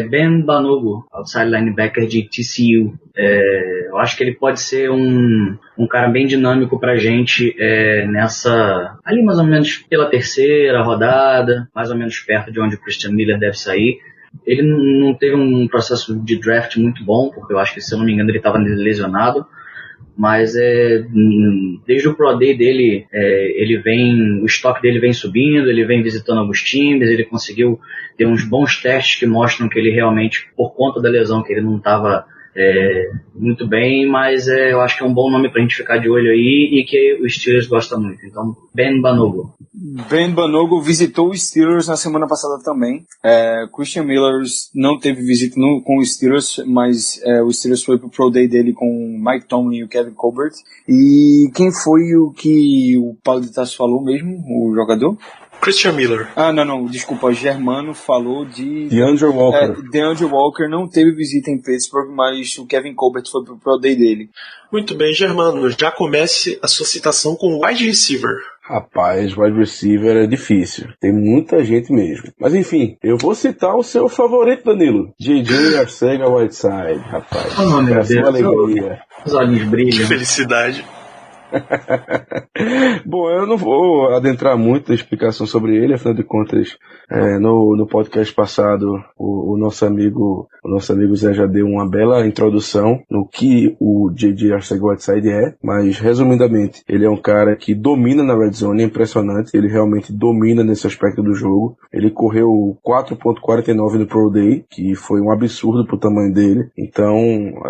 [SPEAKER 5] Ben Banogu, outside linebacker de TCU. Eu acho que ele pode ser um cara bem dinâmico pra gente ali mais ou menos pela terceira rodada, mais ou menos perto de onde o Christian Miller deve sair. Ele não teve um processo de draft muito bom, porque eu acho que, se eu não me engano, ele estava lesionado, mas desde o Pro Day dele, o estoque dele vem subindo, ele vem visitando alguns times, ele conseguiu ter uns bons testes que mostram que ele realmente, por conta da lesão, que ele não estava muito bem, mas eu acho que é um bom nome pra gente ficar de olho aí e que os Steelers gostam muito. Então, Ben Banogu.
[SPEAKER 3] Ben Banogu visitou os Steelers na semana passada também. Christian Miller não teve visita com os Steelers, mas o Steelers foi pro Pro Day dele com o Mike Tomlin e o Kevin Colbert. E quem foi o que o Paulo de Tarso falou mesmo, o jogador?
[SPEAKER 2] Christian Miller.
[SPEAKER 3] Não, desculpa, o Germano falou de
[SPEAKER 4] DeAndre Walker.
[SPEAKER 3] DeAndre Walker não teve visita em Pittsburgh, mas o Kevin Colbert foi pro Pro Day dele.
[SPEAKER 2] Muito bem, Germano, já comece a sua citação com wide receiver.
[SPEAKER 4] Rapaz, wide receiver é difícil. Tem muita gente mesmo. Mas enfim, eu vou citar o seu favorito, Danilo. J.J. Arcega-Whiteside, rapaz.
[SPEAKER 5] Oh, meu Deus.
[SPEAKER 4] Alegria.
[SPEAKER 5] Os olhos brilham.
[SPEAKER 2] Que felicidade.
[SPEAKER 4] Bom, eu não vou adentrar muito na explicação sobre ele, afinal de contas, no podcast passado, o nosso amigo Zé já deu uma bela introdução no que o J.J. Arcega-Whiteside é, mas resumidamente, ele é um cara que domina na red zone, é impressionante, ele realmente domina nesse aspecto do jogo. Ele correu 4.49 no Pro Day, que foi um absurdo pro tamanho dele. Então,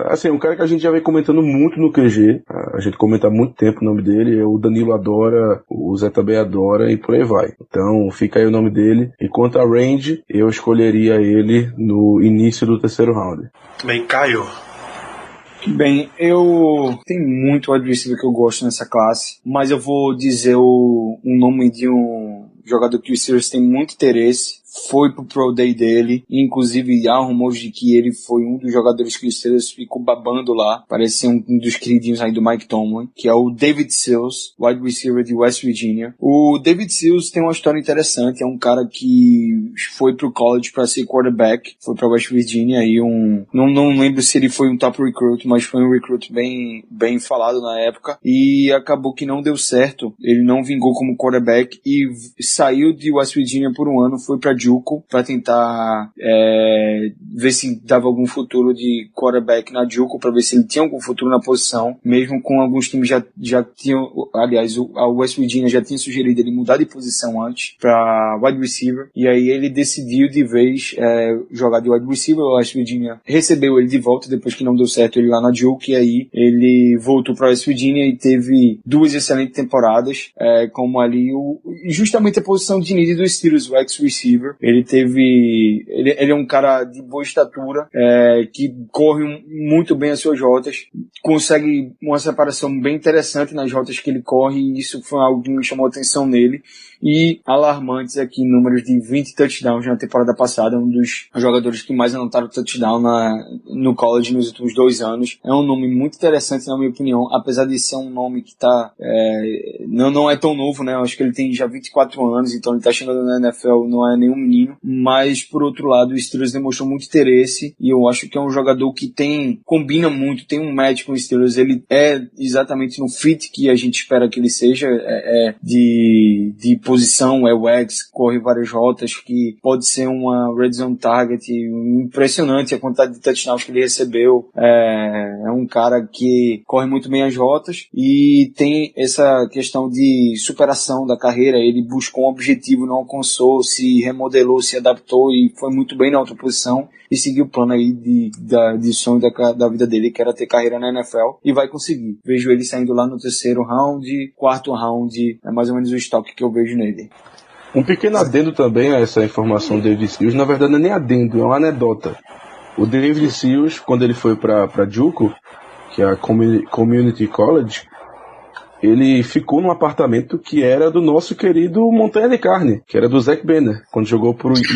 [SPEAKER 4] assim, um cara que a gente já vem comentando muito no QG, a gente comenta há muito tempo o nome dele, o Danilo adora, o Zé também adora e por aí vai. Então fica aí o nome dele. E quanto a range, eu escolheria ele no início do terceiro round.
[SPEAKER 2] Bem, Caio.
[SPEAKER 3] Bem, eu tenho muito wide receiver que eu gosto nessa classe, mas eu vou dizer um nome de um jogador que o Steelers tem muito interesse. Foi pro Pro Day dele, e inclusive há rumores de que ele foi um dos jogadores que o Steelers ficou babando lá, parece ser um dos queridinhos aí do Mike Tomlin, que é o David Sills, wide receiver de West Virginia. O David Sills tem uma história interessante, é um cara que foi pro college para ser quarterback, foi pra West Virginia, e não lembro se ele foi um top recruit, mas foi um recruit bem falado na época, e acabou que não deu certo, ele não vingou como quarterback, e saiu de West Virginia por um ano, foi pra Juco para tentar ver se dava algum futuro de quarterback na Juco, para ver se ele tinha algum futuro na posição, mesmo com alguns times já tinham, aliás, a West Virginia já tinha sugerido ele mudar de posição antes para wide receiver, e aí ele decidiu de vez jogar de wide receiver. A West Virginia recebeu ele de volta depois que não deu certo ele lá na Juco, e aí ele voltou para West Virginia e teve 2 excelentes temporadas, como ali justamente a posição de need do Steelers, o ex-receiver. Ele é um cara de boa estatura, que corre muito bem as suas rotas, consegue uma separação bem interessante nas rotas que ele corre, e isso foi algo que me chamou a atenção nele. E alarmantes aqui, números de 20 touchdowns na temporada passada, um dos jogadores que mais anotaram touchdown no college nos últimos 2 anos. É um nome muito interessante, na minha opinião, apesar de ser um nome que não é tão novo, né? Eu acho que ele tem já 24 anos, então ele tá chegando na NFL, não é nenhum menino, mas por outro lado o Steelers demonstrou muito interesse e eu acho que é um jogador que combina muito, tem um match com o Steelers, ele é exatamente no fit que a gente espera que ele seja, de posição, é o X, corre várias rotas, que pode ser uma red zone target, impressionante a quantidade de touchdowns que ele recebeu, é um cara que corre muito bem as rotas e tem essa questão de superação da carreira, ele buscou um objetivo, não alcançou, se remodelou, se adaptou e foi muito bem na outra posição e seguiu o plano aí de sonho da vida dele, que era ter carreira na NFL, e vai conseguir. Vejo ele saindo lá no 3º round, 4º round, é mais ou menos o estoque que eu vejo nele.
[SPEAKER 4] Um pequeno adendo também a essa informação do David Sills, na verdade não é nem adendo, é uma anedota. O David Sills, quando ele foi para JUCO, que é a Community College, ele ficou num apartamento que era do nosso querido Montanha de Carne, que era do Zach Banner, quando jogou pro USP.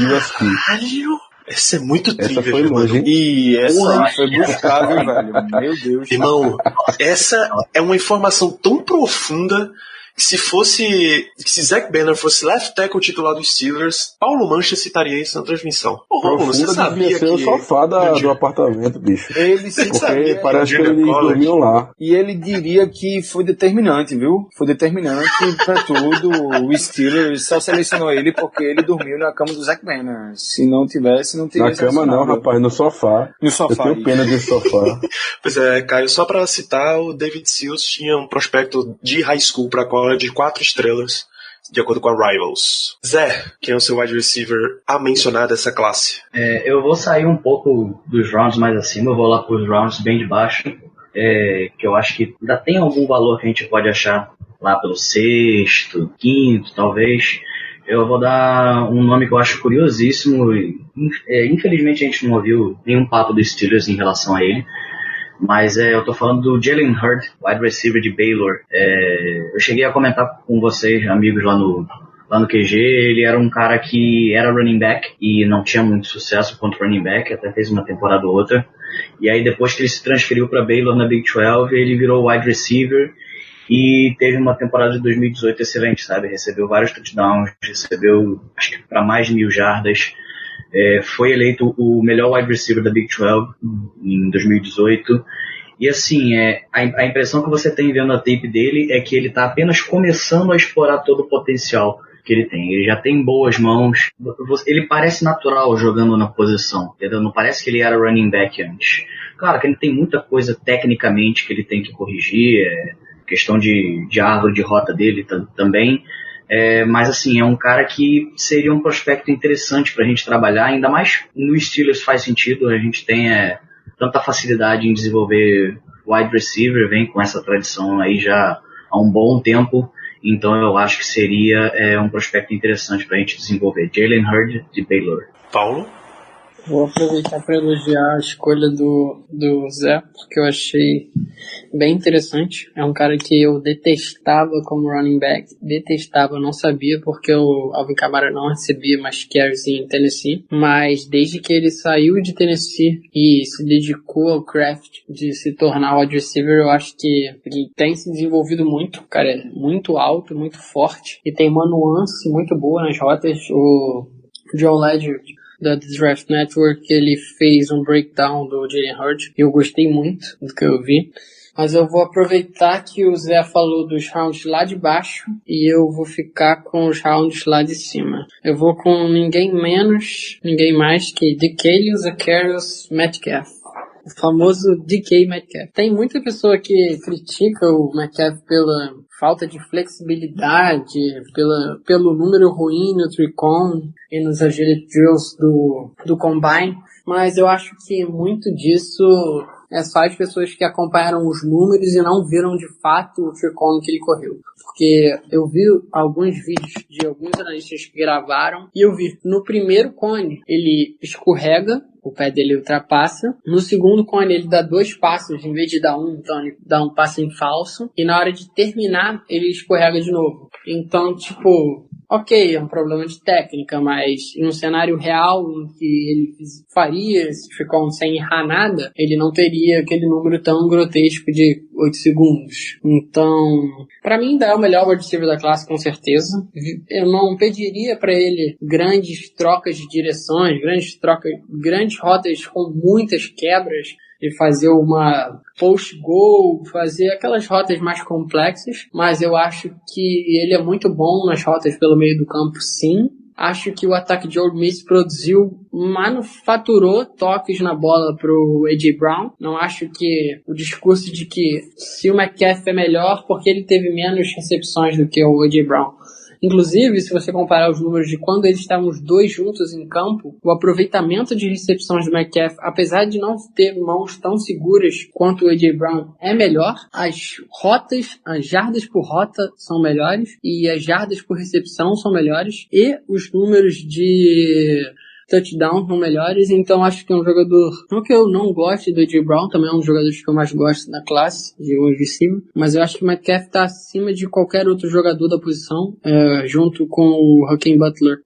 [SPEAKER 2] Caralho! Essa é muito trivia,
[SPEAKER 4] essa foi longe, hein?
[SPEAKER 3] E essa aí foi buscável, velho. Meu Deus.
[SPEAKER 2] Irmão, essa é uma informação tão profunda que se Zach Banner fosse left tackle titular dos Steelers, Paulo Mancha citaria isso na transmissão. Ô, Romulo, você sabia
[SPEAKER 4] que... o sofá do apartamento, bicho.
[SPEAKER 3] Ele se
[SPEAKER 4] porque
[SPEAKER 3] sabia,
[SPEAKER 4] parece que eles dormiam lá.
[SPEAKER 3] E ele diria que foi determinante, viu? Foi determinante pra tudo. O Steelers só selecionou ele porque ele dormiu na cama do Zach Banner. Se não tivesse, não teria.
[SPEAKER 4] Na cama não, rapaz, no sofá.
[SPEAKER 3] No sofá.
[SPEAKER 4] Eu tenho pena de sofá.
[SPEAKER 2] Pois é, Caio, só pra citar, o David Sills tinha um prospecto de high school pra qual de 4 estrelas, de acordo com a Rivals. Zé, quem é o seu wide receiver a mencionar dessa classe?
[SPEAKER 5] Eu vou sair um pouco dos rounds mais acima, eu vou lá para os rounds bem de baixo, que eu acho que ainda tem algum valor que a gente pode achar lá pelo 6º, 5º, talvez. Eu vou dar um nome que eu acho curiosíssimo, infelizmente a gente não ouviu nenhum papo dos Steelers em relação a ele, mas eu tô falando do Jalen Hurd, wide receiver de Baylor. Eu cheguei a comentar com vocês, amigos, lá no QG. Ele era um cara que era running back e não tinha muito sucesso contra running back, até fez uma temporada ou outra. E aí depois que ele se transferiu para Baylor na Big 12, ele virou wide receiver e teve uma temporada de 2018 excelente, sabe? Recebeu vários touchdowns, recebeu acho que para mais de 1.000 jardas. Foi eleito o melhor wide receiver da Big 12 em 2018. E assim, a impressão que você tem vendo a tape dele é que ele está apenas começando a explorar todo o potencial que ele tem. Ele já tem boas mãos. Ele parece natural jogando na posição, entendeu? Não parece que ele era running back antes. Claro que ele tem muita coisa tecnicamente que ele tem que corrigir, questão de árvore de rota dele também. Mas assim, é um cara que seria um prospecto interessante para a gente trabalhar, ainda mais no Steelers faz sentido, a gente tem tanta facilidade em desenvolver wide receiver, vem com essa tradição aí já há um bom tempo, então eu acho que seria um prospecto interessante para a gente desenvolver. Jalen Hurd de Baylor.
[SPEAKER 2] Paulo?
[SPEAKER 6] Vou aproveitar para elogiar a escolha do Zé, porque eu achei bem interessante. É um cara que eu detestava como running back. Detestava, não sabia, porque o Alvin Kamara não recebia mais carries em Tennessee. Mas desde que ele saiu de Tennessee e se dedicou ao craft de se tornar wide receiver, eu acho que ele tem se desenvolvido muito. O cara é muito alto, muito forte e tem uma nuance muito boa nas rotas. O John Ledger da The Draft Network, ele fez um breakdown do Jalen Hurd e eu gostei muito do que eu vi. Mas eu vou aproveitar que o Zé falou dos rounds lá de baixo e eu vou ficar com os rounds lá de cima. Eu vou com ninguém mais que DK Zacharias Metcalf. O famoso DK Metcalf. Tem muita pessoa que critica o Metcalf pela falta de flexibilidade, pelo número ruim no Tricon e nos agility drills do Combine, mas eu acho que muito disso é só as pessoas que acompanharam os números e não viram de fato o Tricon que ele correu. Porque eu vi alguns vídeos de alguns analistas que gravaram e eu vi no primeiro cone ele escorrega, o pé dele ultrapassa. No segundo cone ele dá 2 passos em vez de dar um, então ele dá um passo em falso. E na hora de terminar ele escorrega de novo. Então, tipo, ok, é um problema de técnica, mas em um cenário real em que ele faria, se ficou sem errar nada, ele não teria aquele número tão grotesco de 8 segundos. Então, pra mim ainda é o melhor wide receiver da classe, com certeza. Eu não pediria pra ele grandes trocas de direções, grandes rotas com muitas quebras, de fazer uma post-goal, fazer aquelas rotas mais complexas, mas eu acho que ele é muito bom nas rotas pelo meio do campo, sim. Acho que o ataque de Ole Miss manufaturou toques na bola pro A.J. Brown. Não acho que o discurso de que se o Metcalf é melhor porque ele teve menos recepções do que o A.J. Brown. Inclusive, se você comparar os números de quando eles estavam os dois juntos em campo, o aproveitamento de recepções do Metcalf, apesar de não ter mãos tão seguras quanto o A.J. Brown, é melhor. As rotas, as jardas por rota são melhores e as jardas por recepção são melhores e os números de touchdown são melhores, então acho que é um jogador, não que eu não goste do A.J. Brown, também é um dos jogadores que eu mais gosto da classe de wide receiver, mas eu acho que o Metcalf está acima de qualquer outro jogador da posição, junto com o Hakeem Butler.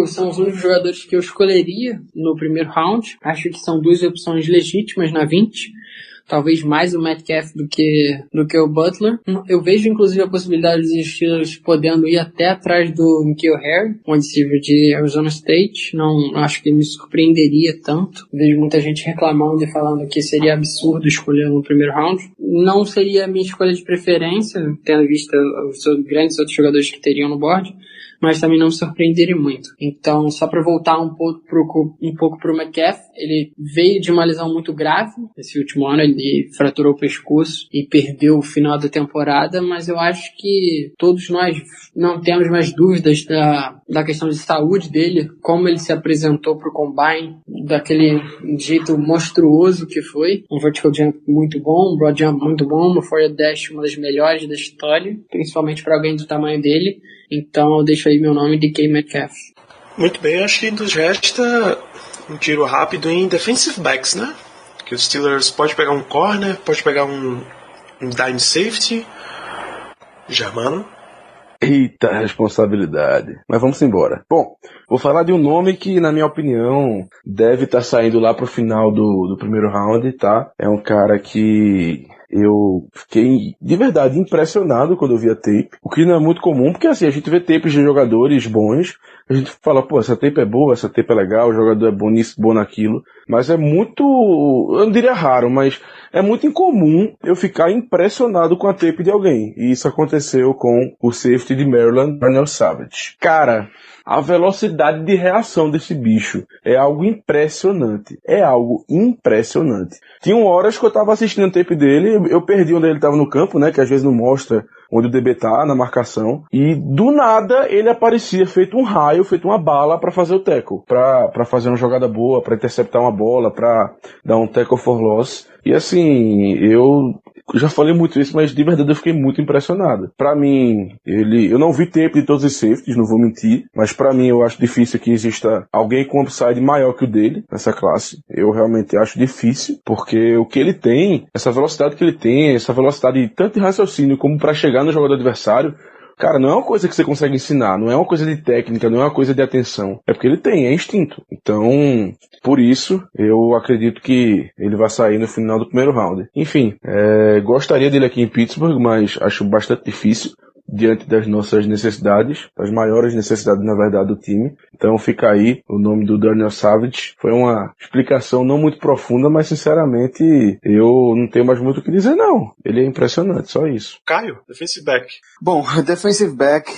[SPEAKER 6] São os únicos jogadores que eu escolheria no primeiro round. Acho que são duas opções legítimas na 20. Talvez mais o Metcalf do que o Butler. Eu vejo, inclusive, a possibilidade dos Steelers podendo ir até atrás do N'Keal Harry, um receiver de Arizona State. Não acho que me surpreenderia tanto. Vejo muita gente reclamando e falando que seria absurdo escolher no primeiro round. Não seria a minha escolha de preferência, tendo visto os grandes outros jogadores que teriam no board, mas também não me surpreenderia muito. Então, só para voltar um pouco pro Metcalf, ele veio de uma lesão muito grave esse último ano, ele fraturou o pescoço e perdeu o final da temporada, mas eu acho que todos nós não temos mais dúvidas da questão de saúde dele, como ele se apresentou pro Combine, daquele jeito monstruoso que foi, um vertical jump muito bom, um broad jump muito bom, uma forward dash uma das melhores da história, principalmente para alguém do tamanho dele. Então eu deixo aí meu nome de DK Metcalf.
[SPEAKER 2] Muito bem, acho que nos resta um tiro rápido em defensive backs, né? Que os Steelers pode pegar um corner, pode pegar um dime safety. Germano.
[SPEAKER 4] Eita responsabilidade. Mas vamos embora. Bom, vou falar de um nome que, na minha opinião, deve estar saindo lá pro final do primeiro round, tá? É um cara que eu fiquei de verdade impressionado quando eu vi a tape, o que não é muito comum, porque assim, a gente vê tapes de jogadores bons, a gente fala, pô, essa tape é boa, essa tape é legal, o jogador é bom nisso, bom naquilo, mas é muito, eu não diria raro, mas é muito incomum eu ficar impressionado com a tape de alguém, e isso aconteceu com o safety de Maryland, Darnell Savage. Cara, a velocidade de reação desse bicho é algo impressionante. É algo impressionante. Tinham horas que eu tava assistindo o tape dele, eu perdi onde ele tava no campo, né, que às vezes não mostra onde o DB tá, na marcação, e do nada ele aparecia feito um raio, feito uma bala pra fazer o tackle, pra fazer uma jogada boa, pra interceptar uma bola, pra dar um tackle for loss. E assim, eu já falei muito isso, mas de verdade eu fiquei muito impressionado. Pra mim, eu não vi tape de todos os safeties, não vou mentir, mas pra mim eu acho difícil que exista alguém com upside maior que o dele nessa classe. Eu realmente acho difícil, porque o que ele tem, essa velocidade que ele tem, essa velocidade tanto de raciocínio como pra chegar no jogador adversário, cara, não é uma coisa que você consegue ensinar, não é uma coisa de técnica, não é uma coisa de atenção. É porque ele tem, é instinto. Então, por isso, eu acredito que ele vai sair no final do primeiro round. Enfim, gostaria dele aqui em Pittsburgh, mas acho bastante difícil diante das nossas necessidades, das maiores necessidades, na verdade, do time. Então fica aí o nome do Darnell Savage. Foi uma explicação não muito profunda, mas sinceramente eu não tenho mais muito o que dizer, não. Ele é impressionante, só isso.
[SPEAKER 2] Caio, defensive back.
[SPEAKER 3] Bom, defensive back,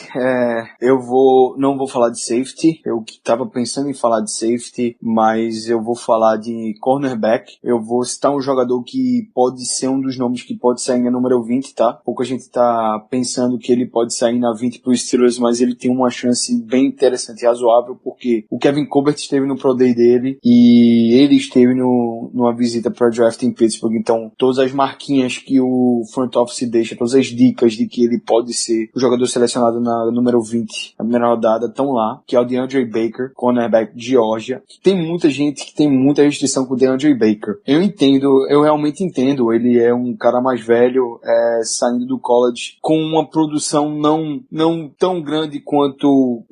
[SPEAKER 3] não vou falar de safety. Eu estava pensando em falar de safety, mas eu vou falar de cornerback. Eu vou citar um jogador que pode ser um dos nomes que pode sair na número 20, tá? Pouco a gente tá pensando que ele pode sair na 20 para os Steelers, mas ele tem uma chance bem interessante e razoável, porque o Kevin Colbert esteve no Pro Day dele e ele esteve numa visita para draft em Pittsburgh. Então, todas as marquinhas que o front office deixa, todas as dicas de que ele pode ser o jogador selecionado na número 20, na primeira rodada, estão lá, que é o DeAndre Baker, cornerback de Georgia. Tem muita gente que tem muita restrição com o DeAndre Baker. Eu realmente entendo, ele é um cara mais velho, saindo do college com uma produção produção não tão grande quanto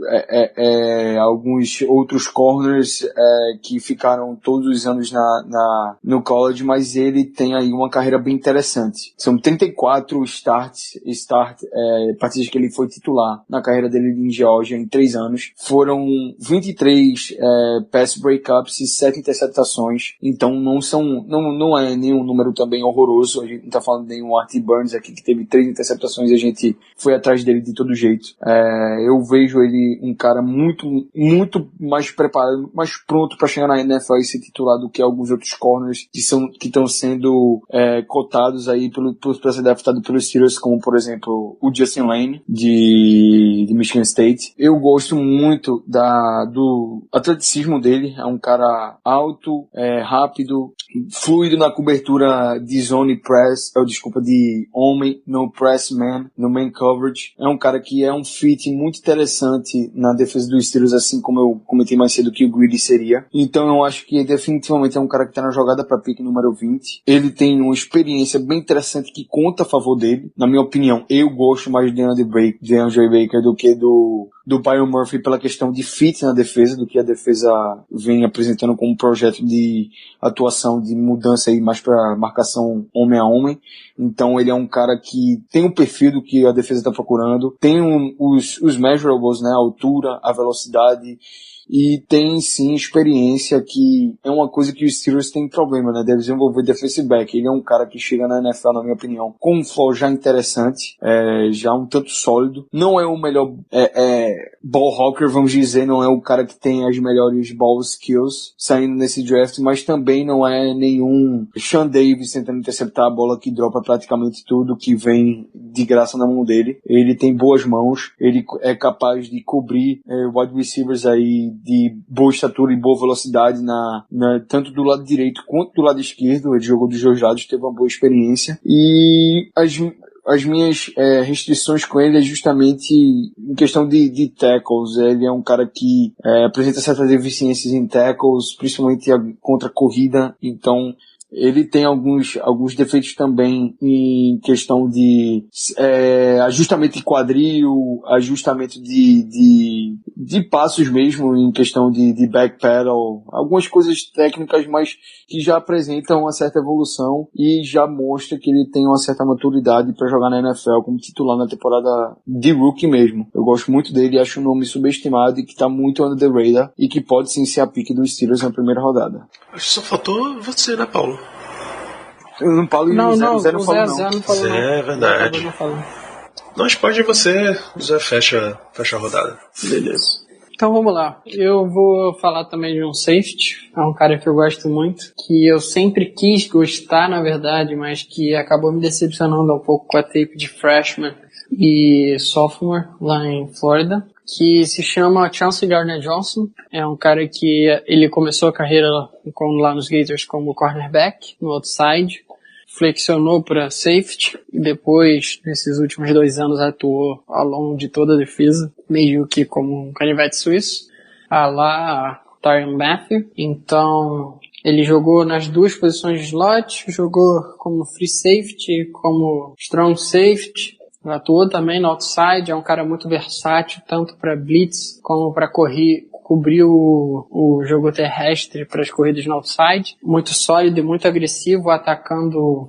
[SPEAKER 3] alguns outros corners que ficaram todos os anos no college, mas ele tem aí uma carreira bem interessante. São 34 partidas que ele foi titular na carreira dele em Geórgia em 3 anos. Foram 23 pass breakups e 7 interceptações. Então não é nenhum número também horroroso. A gente não tá falando de nenhum Artie Burns aqui que teve 3 interceptações e a gente foi atrás dele de todo jeito. Eu vejo ele um cara muito, muito mais preparado, mais pronto para chegar na NFL e ser titular do que alguns outros corners que estão sendo cotados aí para ser draftado pelos Steelers, como por exemplo o Justin Lane de Michigan State. Eu gosto muito do atleticismo dele. É um cara alto, rápido, fluido na cobertura de zone press, de homem, no press man, no man coverage. É um cara que é um fit muito interessante na defesa dos Steelers, assim como eu comentei mais cedo que o Greedy seria. Então eu acho que definitivamente é um cara que tá na jogada para pick número 20. Ele tem uma experiência bem interessante que conta a favor dele. Na minha opinião, eu gosto mais de Andre Baker do que do Byron Murphy pela questão de fit na defesa, do que a defesa vem apresentando como projeto de atuação, de mudança aí mais para marcação homem a homem. Então ele é um cara que tem um perfil do que a defesa está procurando, tem os measurables, né, a altura, a velocidade, e tem sim experiência, que é uma coisa que os Steelers têm problema, né, deve desenvolver defensive back. Ele é um cara que chega na NFL, na minha opinião, com um flow já interessante, já um tanto sólido. Não é o melhor ball hawker, vamos dizer, não é o cara que tem as melhores ball skills saindo nesse draft, mas também não é nenhum Sean Davis tentando interceptar a bola que dropa praticamente tudo que vem de graça na mão dele. Ele tem boas mãos, ele é capaz de cobrir wide receivers aí de boa estatura e boa velocidade tanto do lado direito quanto do lado esquerdo. Ele jogou dos dois lados, teve uma boa experiência, e as minhas restrições com ele é justamente em questão de tackles. Ele é um cara que apresenta certas deficiências em tackles, principalmente contra a corrida. Então ele tem alguns defeitos também em questão de ajustamento de quadril, ajustamento de passos mesmo, em questão de backpedal, algumas coisas técnicas, mas que já apresentam uma certa evolução e já mostra que ele tem uma certa maturidade para jogar na NFL como titular na temporada de rookie mesmo. Eu gosto muito dele, acho um nome subestimado e que está muito under the radar e que pode sim ser a pick dos Steelers na primeira rodada.
[SPEAKER 2] Acho que só faltou você, né, Paulo?
[SPEAKER 3] Não, o Zé não falou não.
[SPEAKER 2] É verdade. Nós pode você, Zé, fecha a rodada.
[SPEAKER 6] Beleza. Então vamos lá. Eu vou falar também de um safety. É um cara que eu gosto muito, que eu sempre quis gostar, na verdade, mas que acabou me decepcionando um pouco com a tape de freshman e sophomore lá em Flórida, que se chama Chauncey Gardner-Johnson. É um cara que ele começou a carreira lá nos Gators como cornerback, no outside, flexionou para safety e depois, nesses últimos 2 anos, atuou ao longo de toda a defesa, meio que como um canivete suíço, lá Tyrann Mathieu. Então, ele jogou nas 2 posições de slot, jogou como free safety, como strong safety, atuou também no outside. É um cara muito versátil, tanto para blitz como para cobrir o jogo terrestre para as corridas no outside, muito sólido e muito agressivo, atacando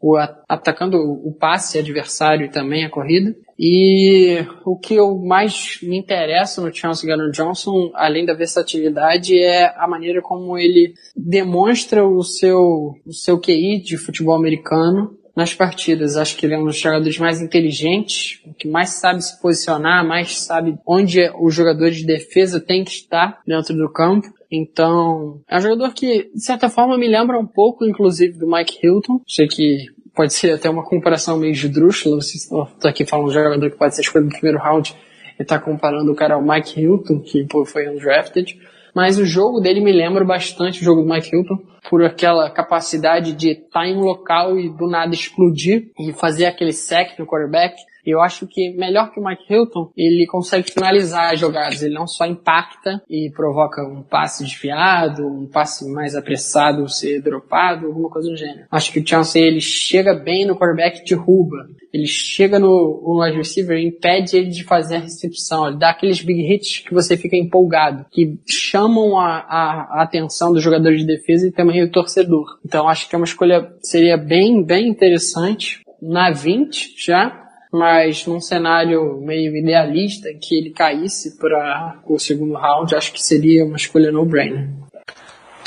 [SPEAKER 6] o passe adversário e também a corrida. E o que eu mais me interessa no Chauncey Gardner-Johnson, além da versatilidade, é a maneira como ele demonstra o seu QI de futebol americano nas partidas. Acho que ele é um dos jogadores mais inteligentes, que mais sabe se posicionar, mais sabe onde os jogadores de defesa têm que estar dentro do campo. Então, é um jogador que, de certa forma, me lembra um pouco, inclusive, do Mike Hilton. Sei que pode ser até uma comparação meio esdrúxula. Estou aqui falando de um jogador que pode ser escolhido no primeiro round e está comparando o cara ao Mike Hilton, que foi undrafted. Mas o jogo dele me lembra bastante o jogo do Mike Hilton, por aquela capacidade de estar em um local e do nada explodir e fazer aquele sack no quarterback, Eu acho que melhor que o Mike Hilton, ele consegue finalizar as jogadas. Ele não só impacta e provoca um passe desviado, um passe mais apressado ser dropado, alguma coisa do gênero. Acho que o Chauncey, ele chega bem no quarterback, derruba. Ele chega no wide receiver e impede ele de fazer a recepção. Ele dá aqueles big hits que você fica empolgado, que chamam a atenção do jogador de defesa e também do torcedor. Então acho que é uma escolha, seria bem interessante na 20 já, mas num cenário meio idealista que ele caísse para o segundo round, acho que seria uma escolha no-brainer.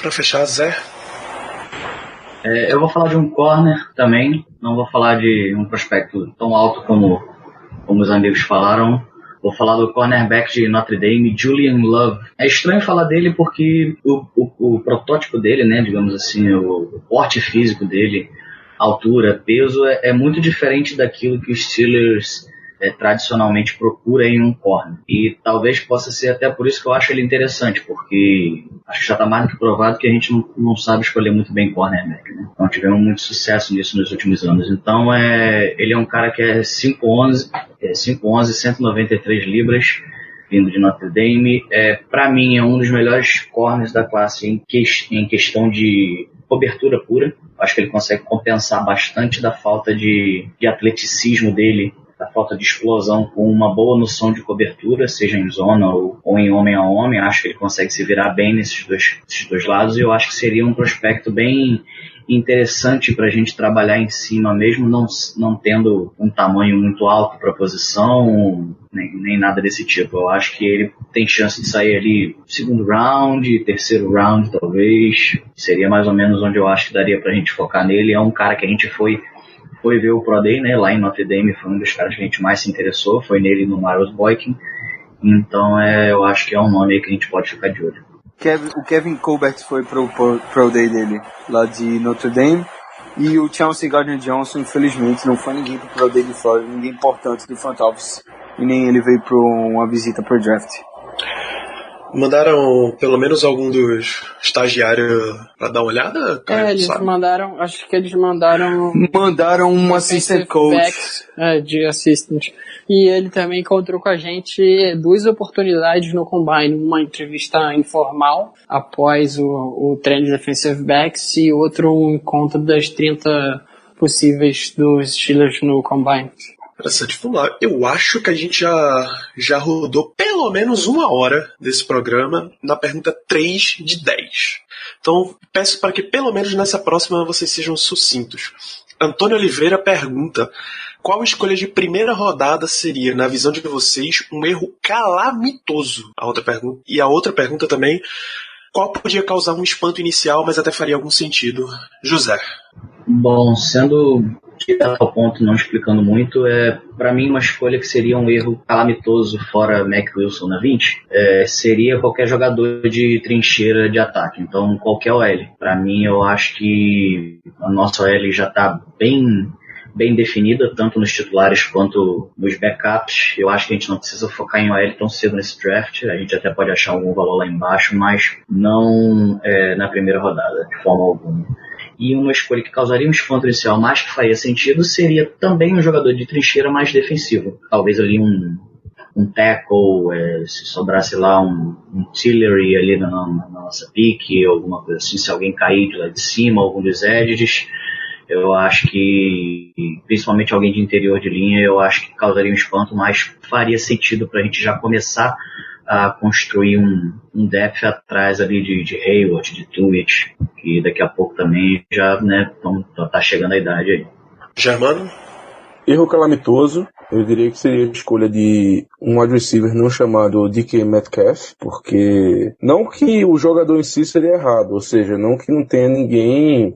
[SPEAKER 2] Para fechar, Zé?
[SPEAKER 5] Eu vou falar de um corner também, não vou falar de um prospecto tão alto como os amigos falaram. Vou falar do cornerback de Notre Dame, Julian Love. É estranho falar dele porque o protótipo dele, né, digamos assim, o porte físico dele, altura, peso, é muito diferente daquilo que os Steelers tradicionalmente procura em um corner. E talvez possa ser até por isso que eu acho ele interessante, porque acho que já está mais do que provado que a gente não sabe escolher muito bem cornerback, né? Então tivemos muito sucesso nisso nos últimos anos. Então ele é um cara que é 5'11", 193 libras, vindo de Notre Dame. Para mim é um dos melhores corners da classe em questão de cobertura pura. Acho que ele consegue compensar bastante da falta de atleticismo dele, da falta de explosão, com uma boa noção de cobertura, seja em zona ou em homem a homem. Acho que ele consegue se virar bem nesses dois lados, e eu acho que seria um prospecto bem interessante para a gente trabalhar em cima, mesmo não tendo um tamanho muito alto para a posição, nem nada desse tipo. Eu acho que ele tem chance de sair ali segundo round, terceiro round talvez. Seria mais ou menos onde eu acho que daria para a gente focar nele. É um cara que a gente foi ver o Pro Day, né, lá em Notre Dame, foi um dos caras que a gente mais se interessou, foi nele no Miles Boykin. Então eu acho que é um nome aí que a gente pode ficar de olho.
[SPEAKER 3] O Kevin Colbert foi pro Pro Day dele, lá de Notre Dame, e o Chauncey Gardner-Johnson, infelizmente, não foi ninguém pro Pro Day de Florida, ninguém importante do front office, e nem ele veio para uma visita pro draft.
[SPEAKER 2] Mandaram pelo menos algum dos estagiários pra dar uma olhada? Cara,
[SPEAKER 6] eles mandaram, acho que eles mandaram
[SPEAKER 3] um assistant coach.
[SPEAKER 6] De assistant. E ele também encontrou com a gente 2 oportunidades no Combine. Uma entrevista informal após o treino de defensive backs e outro um encontro das 30 possíveis dos Steelers no Combine.
[SPEAKER 2] Interessante, vamos lá. Eu acho que a gente já rodou pelo menos 1 hora desse programa na pergunta 3 de 10. Então, peço para que pelo menos nessa próxima vocês sejam sucintos. Antônio Oliveira pergunta: qual escolha de primeira rodada seria, na visão de vocês, um erro calamitoso? A outra pergunta também: qual podia causar um espanto inicial, mas até faria algum sentido? José.
[SPEAKER 5] Bom, sendo direto ao ponto, não explicando muito, para mim uma escolha que seria um erro calamitoso fora Mac Wilson na 20, seria qualquer jogador de trincheira de ataque, então qualquer OL. Para mim, eu acho que a nossa OL já está bem definida, tanto nos titulares quanto nos backups. Eu acho que a gente não precisa focar em OL tão cedo nesse draft, a gente até pode achar algum valor lá embaixo, mas não na primeira rodada, de forma alguma. E uma escolha que causaria um espanto inicial, mas que faria sentido, seria também um jogador de trincheira mais defensivo. Talvez ali um tackle, se sobrasse lá um Tillery ali na nossa pique, alguma coisa assim, se alguém cair de lá de cima, algum dos edges. Eu acho que, principalmente alguém de interior de linha, eu acho que causaria um espanto, mas faria sentido para a gente já começar a construir um depth atrás ali de Hayward, de Tuitt, que daqui a pouco também já, né, tá chegando a idade aí.
[SPEAKER 2] Germano?
[SPEAKER 4] Erro calamitoso, eu diria que seria a escolha de um wide receiver não chamado DK Metcalf, porque não que o jogador em si seria errado, ou seja, não que não tenha ninguém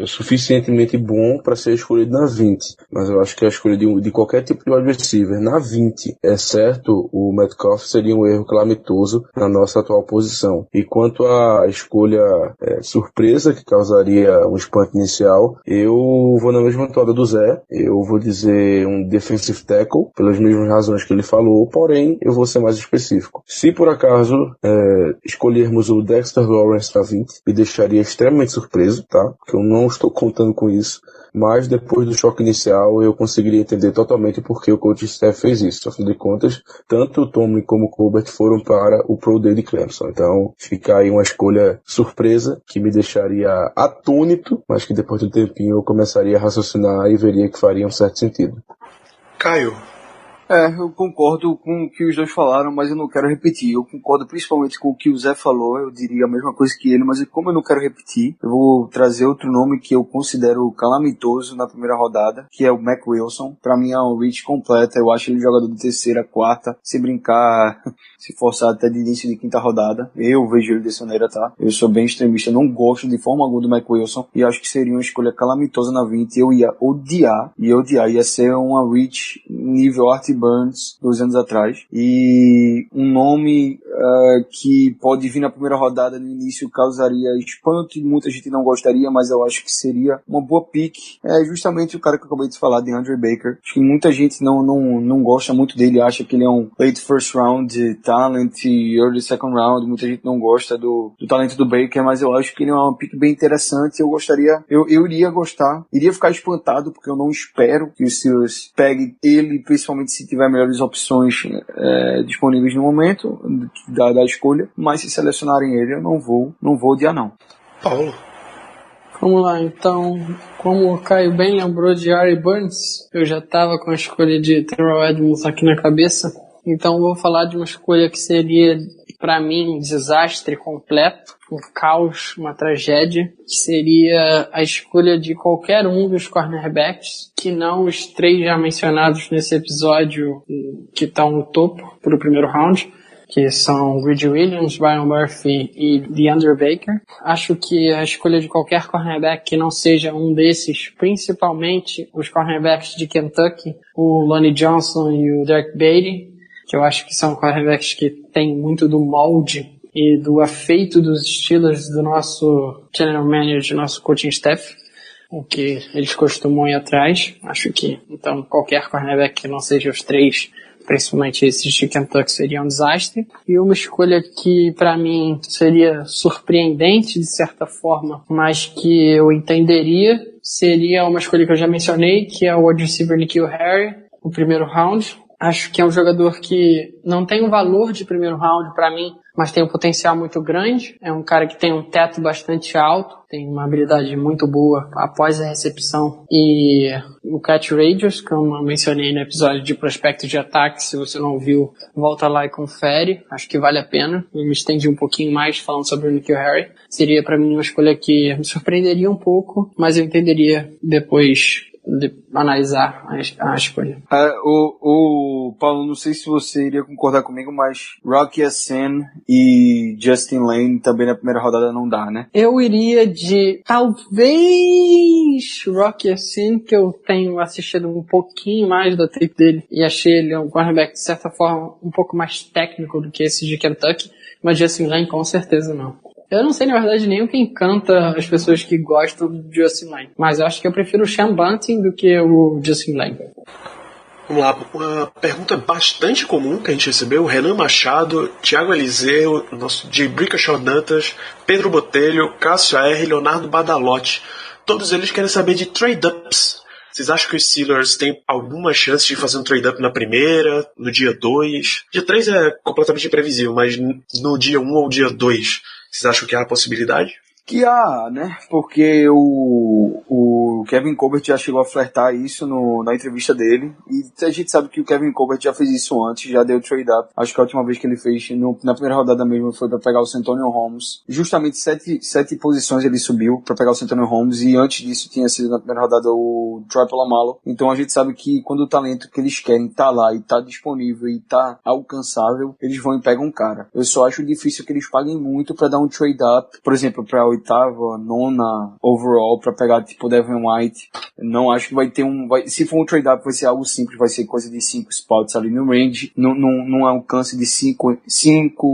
[SPEAKER 4] suficientemente bom para ser escolhido na 20, mas eu acho que a escolha de qualquer tipo de wide receiver na 20, exceto o Metcalf, seria um erro calamitoso na nossa atual posição. E quanto à escolha surpresa, que causaria um espanto inicial, eu vou na mesma toada do Zé, eu vou dizer um defensive tackle, pelas mesmas razões que ele falou, porém eu vou ser mais específico. Se por acaso escolhermos o Dexter Lawrence na 20, me deixaria extremamente surpreso, tá? tá? Porque eu não estou contando com isso. Mas depois do choque inicial eu conseguiria entender totalmente por que o coach Steph fez isso. Afinal de contas, tanto o Tomlin como o Colbert foram para o Pro Day de Clemson. Então fica aí uma escolha surpresa que me deixaria atônito, mas que depois do tempinho eu começaria a raciocinar e veria que faria um certo sentido.
[SPEAKER 2] Caio.
[SPEAKER 3] Eu concordo com o que os dois falaram, mas eu não quero repetir. Eu concordo principalmente com o que o Zé falou, eu diria a mesma coisa que ele, mas como eu não quero repetir, eu vou trazer outro nome que eu considero calamitoso na primeira rodada, que é o Mac Wilson. Pra mim é um reach completa, eu acho ele jogador de terceira, quarta, se brincar, se forçar até de início de quinta rodada. Eu vejo ele dessa maneira, tá? Eu sou bem extremista, não gosto de forma alguma do Mac Wilson, e acho que seria uma escolha calamitosa na 20, eu ia odiar, ia ser uma reach nível Art Burns 2 anos atrás, e um nome que pode vir na primeira rodada no início causaria espanto e muita gente não gostaria, mas eu acho que seria uma boa pick. É justamente o cara que eu acabei de falar, de Andrew Baker. Acho que muita gente não gosta muito dele, acha que ele é um late first round talent e early second round, muita gente não gosta do talento do Baker, mas eu acho que ele é uma pick bem interessante. Eu iria gostar, iria ficar espantado, porque eu não espero que o Steelers pegue ele, principalmente se tiver melhores opções disponíveis no momento da escolha, mas se selecionarem ele, eu não vou odiar não.
[SPEAKER 2] Paulo.
[SPEAKER 6] Vamos lá, então, como o Caio bem lembrou de Ari Burns, eu já estava com a escolha de Terrell Edmonds aqui na cabeça, então vou falar de uma escolha que seria, para mim, um desastre completo, um caos, uma tragédia, que seria a escolha de qualquer um dos cornerbacks, que não os 3 já mencionados nesse episódio, que estão no topo para o primeiro round, que são Greedy Williams, Byron Murphy e DeAndre Baker. Acho que a escolha de qualquer cornerback que não seja um desses, principalmente os cornerbacks de Kentucky, o Lonnie Johnson e o Derek Beatty, que eu acho que são cornerbacks que têm muito do molde e do afeito dos Steelers, do nosso general manager, do nosso coaching staff, o que eles costumam ir atrás. Acho que, então, qualquer cornerback que não seja os 3, principalmente esses de Kentucky, seria um desastre. E uma escolha que, para mim, seria surpreendente, de certa forma, mas que eu entenderia, seria uma escolha que eu já mencionei, que é o wide receiver N'Keal Harry, no primeiro round. Acho que é um jogador que não tem um valor de primeiro round para mim, mas tem um potencial muito grande. É um cara que tem um teto bastante alto, tem uma habilidade muito boa após a recepção. E o catch radius, como eu mencionei no episódio de prospectos de ataque, se você não viu, volta lá e confere. Acho que vale a pena. Eu me estendi um pouquinho mais falando sobre o N'Keal Harry. Seria para mim uma escolha que me surpreenderia um pouco, mas eu entenderia depois de analisar a escolha.
[SPEAKER 3] O Paulo, não sei se você iria concordar comigo, mas Rocky Ya-Sin e Justin Lane também na primeira rodada não dá, né?
[SPEAKER 6] Eu iria de talvez Rocky Ya-Sin, que eu tenho assistido um pouquinho mais da tape dele e achei ele um cornerback de certa forma um pouco mais técnico do que esse de Kentucky, mas Justin Lane com certeza não. Eu não sei, na verdade, nem o que encanta as pessoas que gostam do Justin Lane, mas eu acho que eu prefiro o Sean Bunting do que o Justin Lane.
[SPEAKER 2] Vamos lá, uma pergunta bastante comum que a gente recebeu: Renan Machado, Thiago Eliseu, nosso J. Brickashaw Dantas, Pedro Botelho, Cássio R., Leonardo Badalotti. Todos eles querem saber de trade-ups. Vocês acham que os Steelers têm alguma chance de fazer um trade-up na primeira, no dia 2? Dia 3 é completamente imprevisível, mas no dia 1 ou dia 2, vocês acham que há a possibilidade?
[SPEAKER 3] Que há, né? Porque o Kevin Colbert já chegou a flertar isso na entrevista dele. E a gente sabe que o Kevin Colbert já fez isso antes, já deu trade up. Acho que a última vez que ele fez, na primeira rodada mesmo, foi para pegar o Santonio Holmes. Justamente 7 posições ele subiu para pegar o Santonio Holmes. E antes disso tinha sido na primeira rodada o Troy Polamalu. Então a gente sabe que quando o talento que eles querem tá lá e tá disponível e tá alcançável, eles vão e pegam um cara. Eu só acho difícil que eles paguem muito para dar um trade up, por exemplo, para 8ª, 9ª overall, para pegar tipo Devin White. Não acho que vai ter se for um trade up vai ser algo simples, vai ser coisa de 5 spots ali no range, num alcance de 5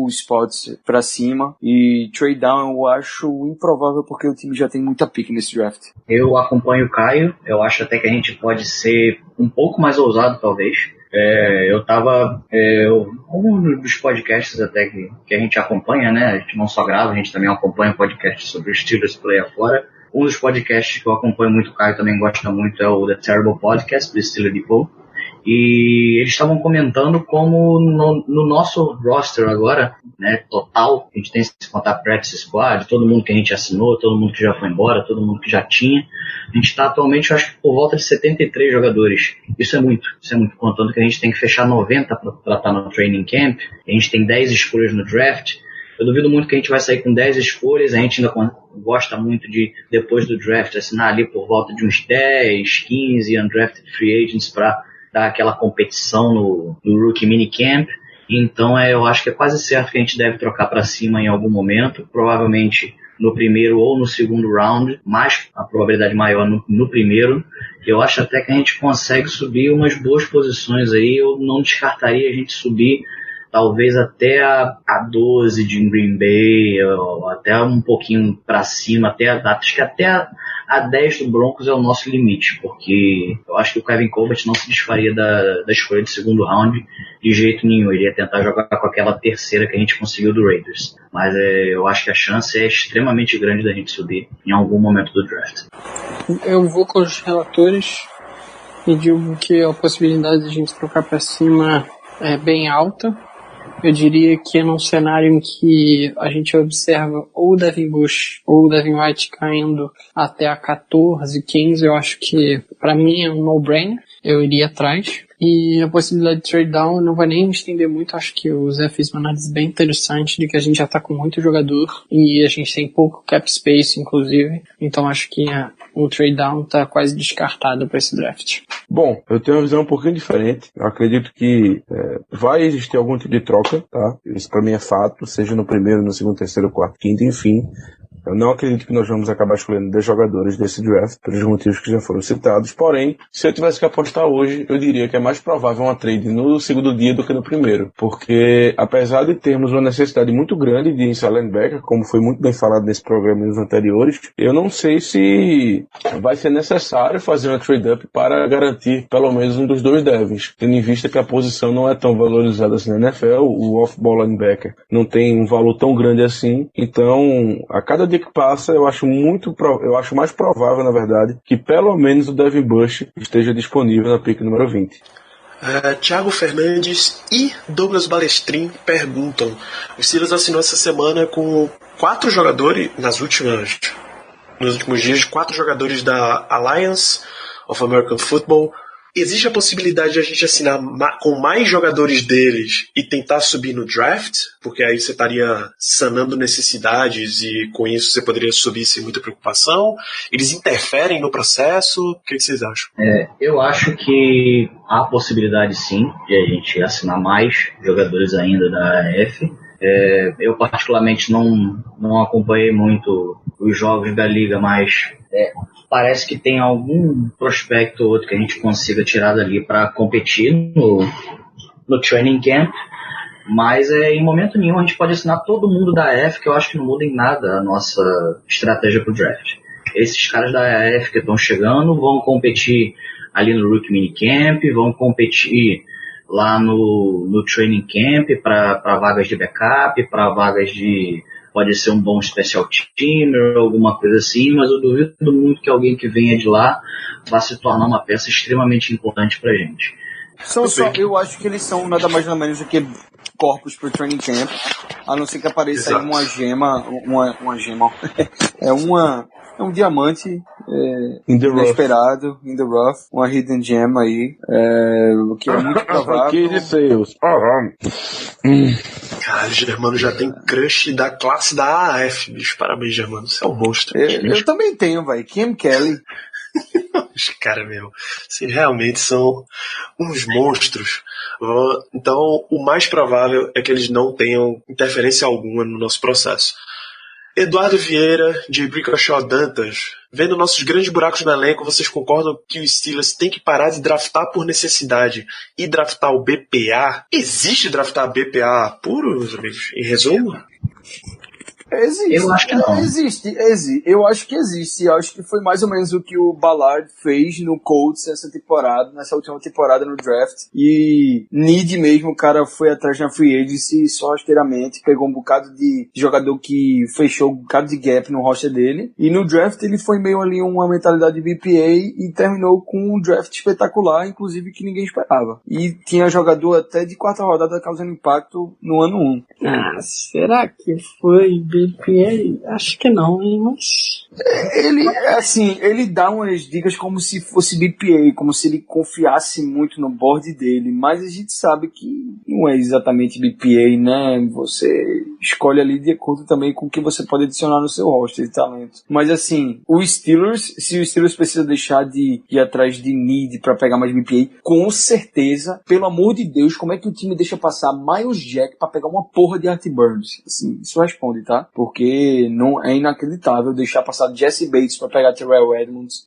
[SPEAKER 3] spots para cima. E trade down eu acho improvável, porque o time já tem muita pick nesse draft.
[SPEAKER 5] Eu acompanho o Caio, eu acho até que a gente pode ser um pouco mais ousado, talvez. Eu tava, um dos podcasts até que a gente acompanha, né? A gente não só grava, a gente também acompanha podcast sobre os Steelers Play afora. Um dos podcasts que eu acompanho muito, o Caio também gosta muito, é o The Terrible Podcast, do Steeler Depot. E eles estavam comentando como no nosso roster agora, né, total, a gente tem, se contar practice squad, todo mundo que a gente assinou, todo mundo que já foi embora, todo mundo que já tinha, a gente está atualmente, eu acho que por volta de 73 jogadores. Isso é muito, contando que a gente tem que fechar 90 para estar no training camp, a gente tem 10 escolhas no draft. Eu duvido muito que a gente vai sair com 10 escolhas, a gente ainda gosta muito de, depois do draft, assinar ali por volta de uns 10, 15 undrafted free agents para dar aquela competição no Rookie Minicamp. Então eu acho que é quase certo que a gente deve trocar para cima em algum momento, provavelmente no primeiro ou no segundo round, mas a probabilidade maior no primeiro. Eu acho até que a gente consegue subir umas boas posições aí, eu não descartaria a gente subir talvez até a 12 de Green Bay, ou até um pouquinho para cima, acho que até a 10 do Broncos é o nosso limite, porque eu acho que o Kevin Colbert não se desfaria da escolha de segundo round de jeito nenhum. Ele ia tentar jogar com aquela terceira que a gente conseguiu do Raiders. Mas eu acho que a chance é extremamente grande da gente subir em algum momento do draft.
[SPEAKER 6] Eu vou com os relatores e digo que a possibilidade de a gente trocar para cima é bem alta. Eu diria que num cenário em que a gente observa ou o Devin Bush ou o Devin White caindo até a 14, 15, eu acho que pra mim é um no-brainer. Eu iria atrás. E a possibilidade de trade down, não vai nem me estender muito, acho que o Zé fez uma análise bem interessante de que a gente já tá com muito jogador e a gente tem pouco cap space, inclusive. Então acho que o trade down tá quase descartado para esse draft.
[SPEAKER 4] Bom, eu tenho uma visão um pouquinho diferente. Eu acredito que vai existir algum tipo de troca, tá? Isso pra mim é fato, seja no primeiro, no segundo, terceiro, quarto, quinto, enfim. Eu não acredito que nós vamos acabar escolhendo 10 jogadores desse draft, pelos motivos que já foram citados. Porém, se eu tivesse que apostar hoje, eu diria que é mais provável uma trade no segundo dia do que no primeiro. Porque, apesar de termos uma necessidade muito grande de inside linebacker, como foi muito bem falado nesse programa e nos anteriores, eu não sei se vai ser necessário fazer uma trade-up para garantir pelo menos um dos dois devs, tendo em vista que a posição não é tão valorizada assim na NFL, o off-ball linebacker não tem um valor tão grande assim. Então, a cada dia que passa, eu acho mais provável, na verdade, que pelo menos o Devin Bush esteja disponível na pick número 20.
[SPEAKER 2] Thiago Fernandes e Douglas Balestrin perguntam: o Steelers assinou essa semana com 4 jogadores, nos últimos dias, 4 jogadores da Alliance of American Football. Existe a possibilidade de a gente assinar com mais jogadores deles e tentar subir no draft? Porque aí você estaria sanando necessidades e com isso você poderia subir sem muita preocupação. Eles interferem no processo? O que vocês acham?
[SPEAKER 5] Eu acho que há possibilidade sim de a gente assinar mais jogadores ainda da AF. Eu particularmente não acompanhei muito os jogos da liga, mas parece que tem algum prospecto ou outro que a gente consiga tirar dali para competir no training camp, mas em momento nenhum a gente pode assinar todo mundo da AF, que eu acho que não muda em nada a nossa estratégia para o draft. Esses caras da AF que estão chegando vão competir ali no Rookie Minicamp, vão competir lá no training camp para vagas de backup, para vagas de... pode ser um bom special teamer, alguma coisa assim, mas eu duvido muito que alguém que venha de lá vá se tornar uma peça extremamente importante pra gente.
[SPEAKER 3] Eu acho que eles são nada mais nada menos do que corpos pro training camp, a não ser que apareça aí uma gema, é um diamante inesperado, in the rough, uma hidden gem aí, que é muito provável.
[SPEAKER 2] Cara, o Germano já tem crush da classe da AF, bicho. Parabéns, Germano. Você é um monstro.
[SPEAKER 3] Eu também tenho, velho. Kim Kelly.
[SPEAKER 2] Os caras, meu, assim, realmente são uns monstros. Então, o mais provável é que eles não tenham interferência alguma no nosso processo. Eduardo Vieira, de Brickashaw Dantas: vendo nossos grandes buracos no elenco, vocês concordam que o Steelers tem que parar de draftar por necessidade e draftar o BPA? Existe draftar BPA puro, meus amigos? Em resumo?
[SPEAKER 3] Existe.
[SPEAKER 5] Eu acho que não.
[SPEAKER 3] Existe. Eu acho que existe. Eu acho que foi mais ou menos o que o Ballard fez no Colts nessa última temporada no draft. E Need mesmo, o cara foi atrás na free agency só rasteiramente, pegou um bocado de jogador que fechou um bocado de gap no roster dele. E no draft ele foi meio ali uma mentalidade de BPA e terminou com um draft espetacular, inclusive que ninguém esperava. E tinha jogador até de quarta rodada causando impacto no ano 1.
[SPEAKER 6] Será que foi BPA? Acho que não, hein, mas...
[SPEAKER 3] Ele dá umas dicas como se fosse BPA, como se ele confiasse muito no board dele, mas a gente sabe que não é exatamente BPA, né? Você escolhe ali de acordo também com o que você pode adicionar no seu roster de talento. Mas assim, se o Steelers precisa deixar de ir atrás de need pra pegar mais BPA, com certeza, pelo amor de Deus, como é que o time deixa passar Miles Jack pra pegar uma porra de Art Burns? Assim, isso responde, tá? Porque não é inacreditável deixar passar Jesse Bates pra pegar Terrell Edmonds.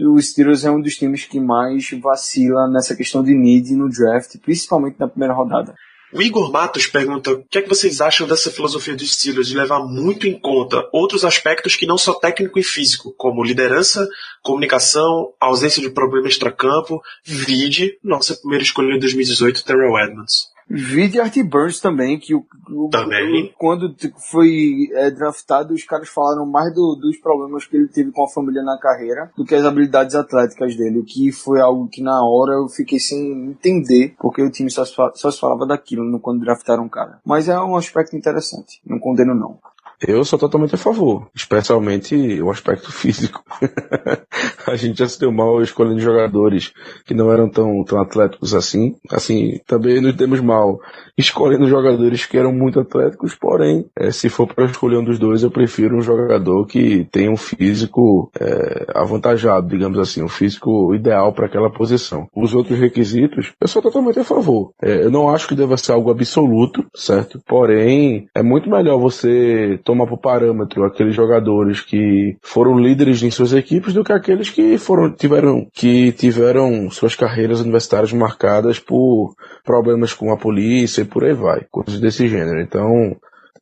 [SPEAKER 3] O Steelers é um dos times que mais vacila nessa questão de need no draft, principalmente na primeira rodada.
[SPEAKER 2] O Igor Matos pergunta o que é que vocês acham dessa filosofia dos Steelers de levar muito em conta outros aspectos que não só técnico e físico, como liderança, comunicação, ausência de problema extracampo, vide nossa primeira escolha em 2018, Terrell Edmonds.
[SPEAKER 3] Vide Art Burns também, que quando foi draftado, os caras falaram mais dos problemas que ele teve com a família na carreira do que as habilidades atléticas dele, o que foi algo que na hora eu fiquei sem entender, porque o time só se falava daquilo quando draftaram o cara. Mas é um aspecto interessante, não condeno não.
[SPEAKER 4] Eu sou totalmente a favor, especialmente o aspecto físico. A gente já se deu mal escolhendo jogadores que não eram tão atléticos assim. Assim, também nos demos mal escolhendo jogadores que eram muito atléticos, porém, se for para escolher um dos dois, eu prefiro um jogador que tenha um físico avantajado, digamos assim, um físico ideal para aquela posição. Os outros requisitos, eu sou totalmente a favor. Eu não acho que deva ser algo absoluto, certo? Porém, é muito melhor você tomar por parâmetro aqueles jogadores que foram líderes em suas equipes do que aqueles que tiveram suas carreiras universitárias marcadas por problemas com a polícia e por aí vai, coisas desse gênero. Então,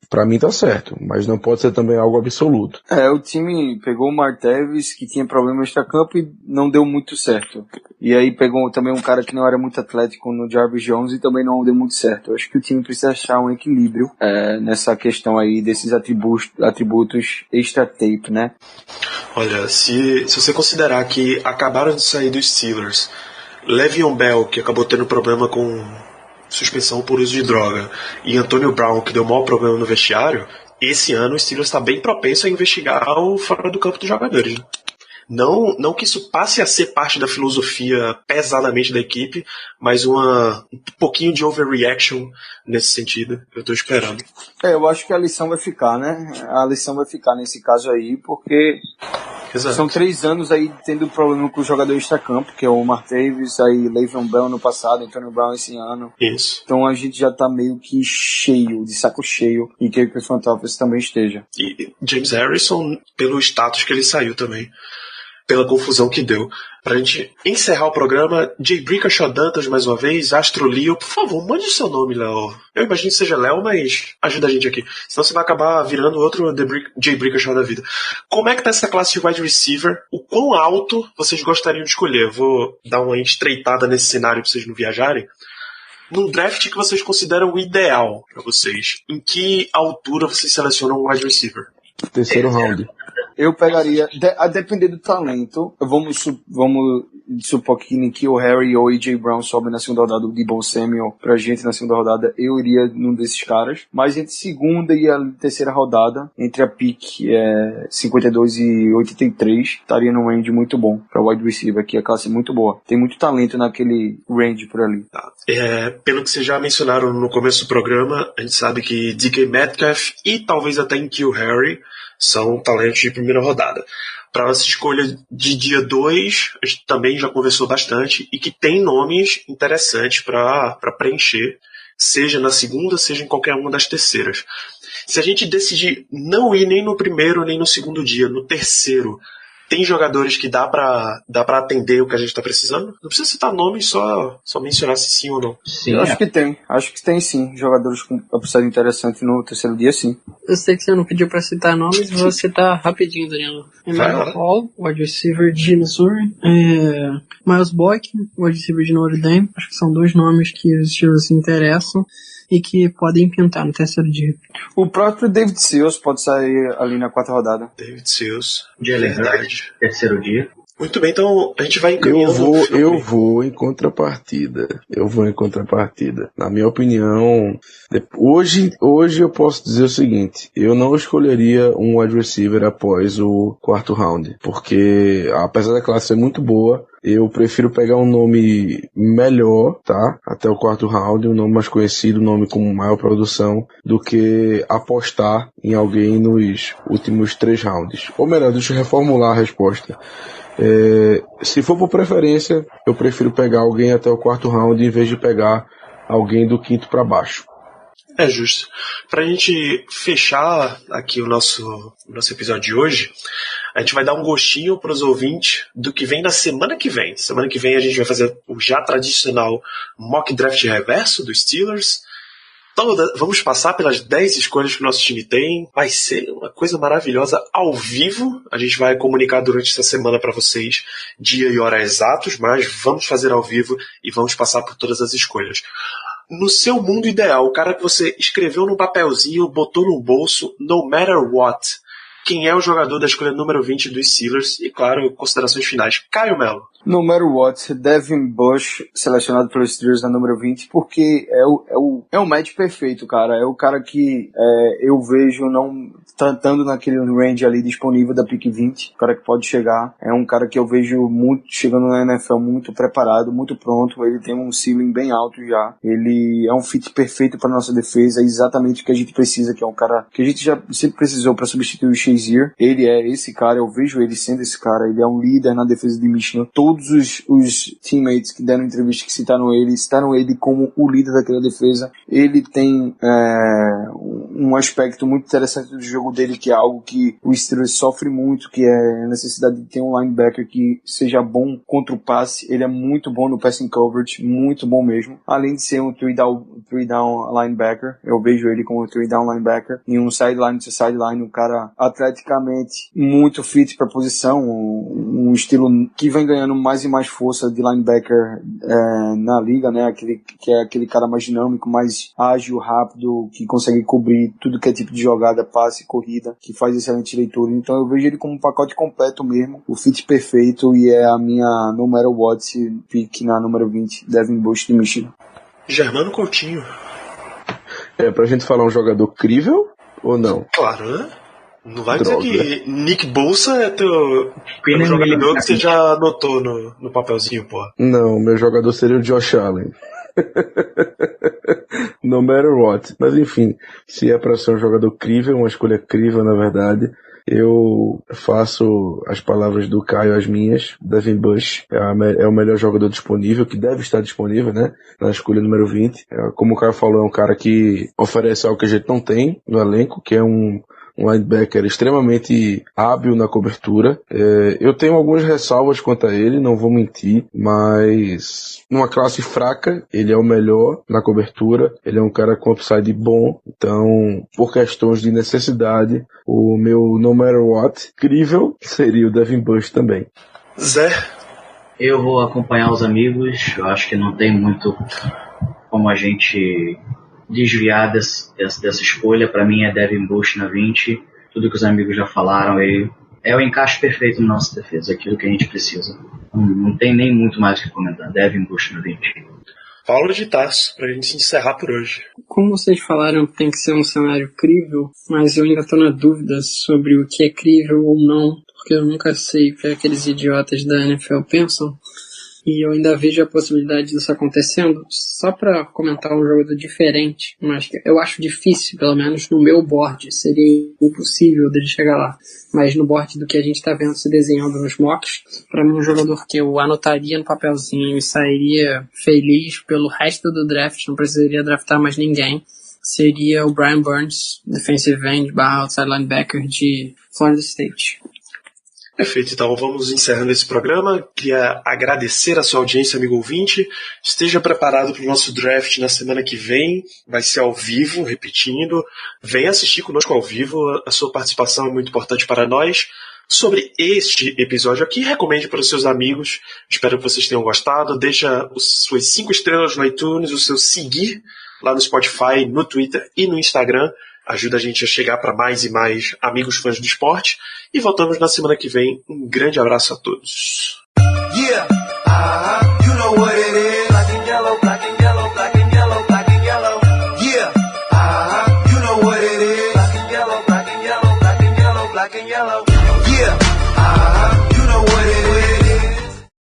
[SPEAKER 4] pra mim tá certo, mas não pode ser também algo absoluto.
[SPEAKER 3] O time pegou o Martavis, que tinha problemas extra-campo e não deu muito certo. E aí pegou também um cara que não era muito atlético no Jarvis Jones e também não deu muito certo. Eu acho que o time precisa achar um equilíbrio nessa questão aí desses atributos extra-tape, né?
[SPEAKER 2] Olha, se você considerar que acabaram de sair dos Steelers, Le'Veon Bell, que acabou tendo problema com suspensão por uso de droga, e Antonio Brown, que deu maior problema no vestiário, esse ano o Steelers está bem propenso a investigar o fora do campo dos jogadores. Não que isso passe a ser parte da filosofia pesadamente da equipe, mas um pouquinho de overreaction nesse sentido, eu estou esperando.
[SPEAKER 3] Eu acho que a lição vai ficar, né? A lição vai ficar nesse caso aí, porque
[SPEAKER 2] Exato.
[SPEAKER 3] São 3 anos aí tendo problema com o jogador extra-campo, que é o Martavis, aí Le'Veon Bell no passado, Antonio Brown esse ano.
[SPEAKER 2] Isso.
[SPEAKER 3] Então a gente já tá meio que cheio, de saco cheio, e que o front office também esteja.
[SPEAKER 2] E James Harrison, pelo status que ele saiu também, pela confusão que deu. Pra gente encerrar o programa, Jay Brickashaw Dantas mais uma vez, Astro Leo, por favor, mande o seu nome, Léo. Eu imagino que seja Léo, mas ajuda a gente aqui. Senão você vai acabar virando outro Jay Brickashaw da vida. Como é que tá essa classe de wide receiver? O quão alto vocês gostariam de escolher? Eu vou dar uma estreitada nesse cenário pra vocês não viajarem. Num draft que vocês consideram o ideal pra vocês, em que altura vocês selecionam um wide receiver?
[SPEAKER 4] Terceiro round.
[SPEAKER 3] Eu pegaria, a depender do talento, vamos supor que N'Keal Harry ou A.J. Brown sobem na segunda rodada, o Deebo Samuel pra gente na segunda rodada, eu iria num desses caras, mas entre segunda e a terceira rodada, entre a pick 52 e 83, estaria num range muito bom pra wide receiver, que a classe é muito boa, tem muito talento naquele range por ali.
[SPEAKER 2] Tá. Pelo que vocês já mencionaram no começo do programa, a gente sabe que DK Metcalf e talvez até N'Keal Harry são talentos de primeira rodada. Para essa escolha de dia 2, a gente também já conversou bastante e que tem nomes interessantes para preencher, seja na segunda, seja em qualquer uma das terceiras. Se a gente decidir não ir nem no primeiro nem no segundo dia, no terceiro, Tem jogadores que dá pra atender o que a gente tá precisando? Não precisa citar nomes, só mencionar se sim ou não.
[SPEAKER 5] Sim,
[SPEAKER 3] Eu acho que tem sim, jogadores com upside interessante no terceiro dia, sim.
[SPEAKER 6] Eu sei que você não pediu pra citar nomes, vou citar rapidinho, Danilo. Emmanuel Hall, wide receiver de Missouri. Miles Boykin, wide receiver de Notre Dame. Acho que são dois nomes que os Steelers se interessam e que podem pintar no terceiro dia.
[SPEAKER 3] O próprio David Sills pode sair ali na quarta rodada.
[SPEAKER 2] David Sills.
[SPEAKER 5] Jalen Hurts, terceiro dia.
[SPEAKER 2] Muito bem, então a gente vai encaminhando.
[SPEAKER 4] Eu vou em contrapartida. Na minha opinião, hoje eu posso dizer o seguinte: eu não escolheria um wide receiver após o quarto round, porque apesar da classe ser muito boa, eu prefiro pegar um nome melhor, tá? Até o quarto round, um nome mais conhecido, um nome com maior produção, do que apostar em alguém nos últimos 3 rounds. Ou melhor, deixa eu reformular a resposta. Se for por preferência, eu prefiro pegar alguém até o quarto round em vez de pegar alguém do quinto para baixo.
[SPEAKER 2] É justo. Pra gente fechar aqui o nosso episódio de hoje, a gente vai dar um gostinho pros ouvintes do que vem na semana que vem. Semana que vem a gente vai fazer o já tradicional mock draft reverso dos Steelers. Vamos passar pelas 10 escolhas que o nosso time tem. Vai ser uma coisa maravilhosa ao vivo. A gente vai comunicar durante essa semana para vocês dia e hora exatos, mas vamos fazer ao vivo e vamos passar por todas as escolhas. No seu mundo ideal, o cara que você escreveu num papelzinho, botou no bolso, no matter what, quem é o jogador da escolha número 20 dos Steelers? E claro, considerações finais. Caio Melo.
[SPEAKER 3] No matter what, Devin Bush, selecionado pelos Steelers na número 20, porque é o match perfeito, cara. É o cara que eu vejo não estando naquele range ali disponível da pick 20, o cara que pode chegar. É um cara que eu vejo muito chegando na NFL muito preparado, muito pronto. Ele tem um ceiling bem alto já. Ele é um fit perfeito para nossa defesa, é exatamente o que a gente precisa, que é um cara que a gente já sempre precisou para substituir o Shazier. Ele é esse cara, eu vejo ele sendo esse cara. Ele é um líder na defesa de Michigan. Todos os teammates que deram entrevista que citaram ele como o líder daquela defesa. Ele tem um aspecto muito interessante do jogo dele, que é algo que o Steelers sofre muito, que é a necessidade de ter um linebacker que seja bom contra o passe. Ele é muito bom no passing coverage, muito bom mesmo. Além de ser um three down linebacker, eu vejo ele como um three down linebacker e um sideline to sideline, um cara atleticamente muito fit para a posição, um estilo que vem ganhando mais e mais força de linebacker na liga, né? Que é aquele cara mais dinâmico, mais ágil, rápido, que consegue cobrir tudo que é tipo de jogada, passe, corrida, que faz excelente leitura. Então eu vejo ele como um pacote completo mesmo, o fit perfeito, e é a minha no matter what pick na número 20, Devin Bush de Michigan.
[SPEAKER 2] Germano Coutinho.
[SPEAKER 4] Pra gente falar um jogador crível ou não?
[SPEAKER 2] Claro, né? Não vai
[SPEAKER 4] Droga.
[SPEAKER 2] dizer que Nick Bosa é teu jogador que você já anotou no papelzinho, pô.
[SPEAKER 4] Não, meu jogador seria o Josh Allen. No matter what. Mas enfim, se é pra ser um jogador crível, uma escolha crível na verdade, eu faço as palavras do Caio as minhas. Devin Bush é o melhor jogador disponível, que deve estar disponível, né, na escolha número 20. Como o Caio falou, é um cara que oferece algo que a gente não tem no elenco, que é um linebacker extremamente hábil na cobertura. Eu tenho algumas ressalvas quanto a ele, não vou mentir, mas numa classe fraca, ele é o melhor na cobertura, ele é um cara com upside bom, então, por questões de necessidade, o meu no matter what incrível seria o Devin Bush também.
[SPEAKER 2] Zé?
[SPEAKER 5] Eu vou acompanhar os amigos, eu acho que não tem muito como a gente desviar dessa escolha. Para mim é Devin Bush na 20, tudo que os amigos já falaram, ele é o encaixe perfeito na nossa defesa, aquilo que a gente precisa. Não tem nem muito mais o que comentar. Devin Bush na 20.
[SPEAKER 2] Paulo de Tarso, pra gente encerrar por hoje.
[SPEAKER 6] Como vocês falaram, tem que ser um cenário crível, mas eu ainda tô na dúvida sobre o que é crível ou não, porque eu nunca sei o que aqueles idiotas da NFL pensam. E eu ainda vejo a possibilidade disso acontecendo. Só para comentar um jogador diferente, mas eu acho difícil, pelo menos no meu board. Seria impossível dele chegar lá. Mas no board do que a gente está vendo se desenhando nos mocks, para mim um jogador que eu anotaria no papelzinho e sairia feliz pelo resto do draft, não precisaria draftar mais ninguém, seria o Brian Burns, defensive end / outside linebacker de Florida State.
[SPEAKER 2] Perfeito, então vamos encerrando esse programa. Queria agradecer a sua audiência, amigo ouvinte. Esteja preparado para o nosso draft na semana que vem. Vai ser ao vivo, repetindo. Venha assistir conosco ao vivo. A sua participação é muito importante para nós. Sobre este episódio aqui, recomende para os seus amigos. Espero que vocês tenham gostado. Deixa suas 5 estrelas no iTunes, o seu seguir lá no Spotify, no Twitter e no Instagram. Ajuda a gente a chegar para mais e mais amigos fãs do esporte. E voltamos na semana que vem. Um grande abraço a todos.
[SPEAKER 7] Yeah, you know what it is. Black and yellow, black and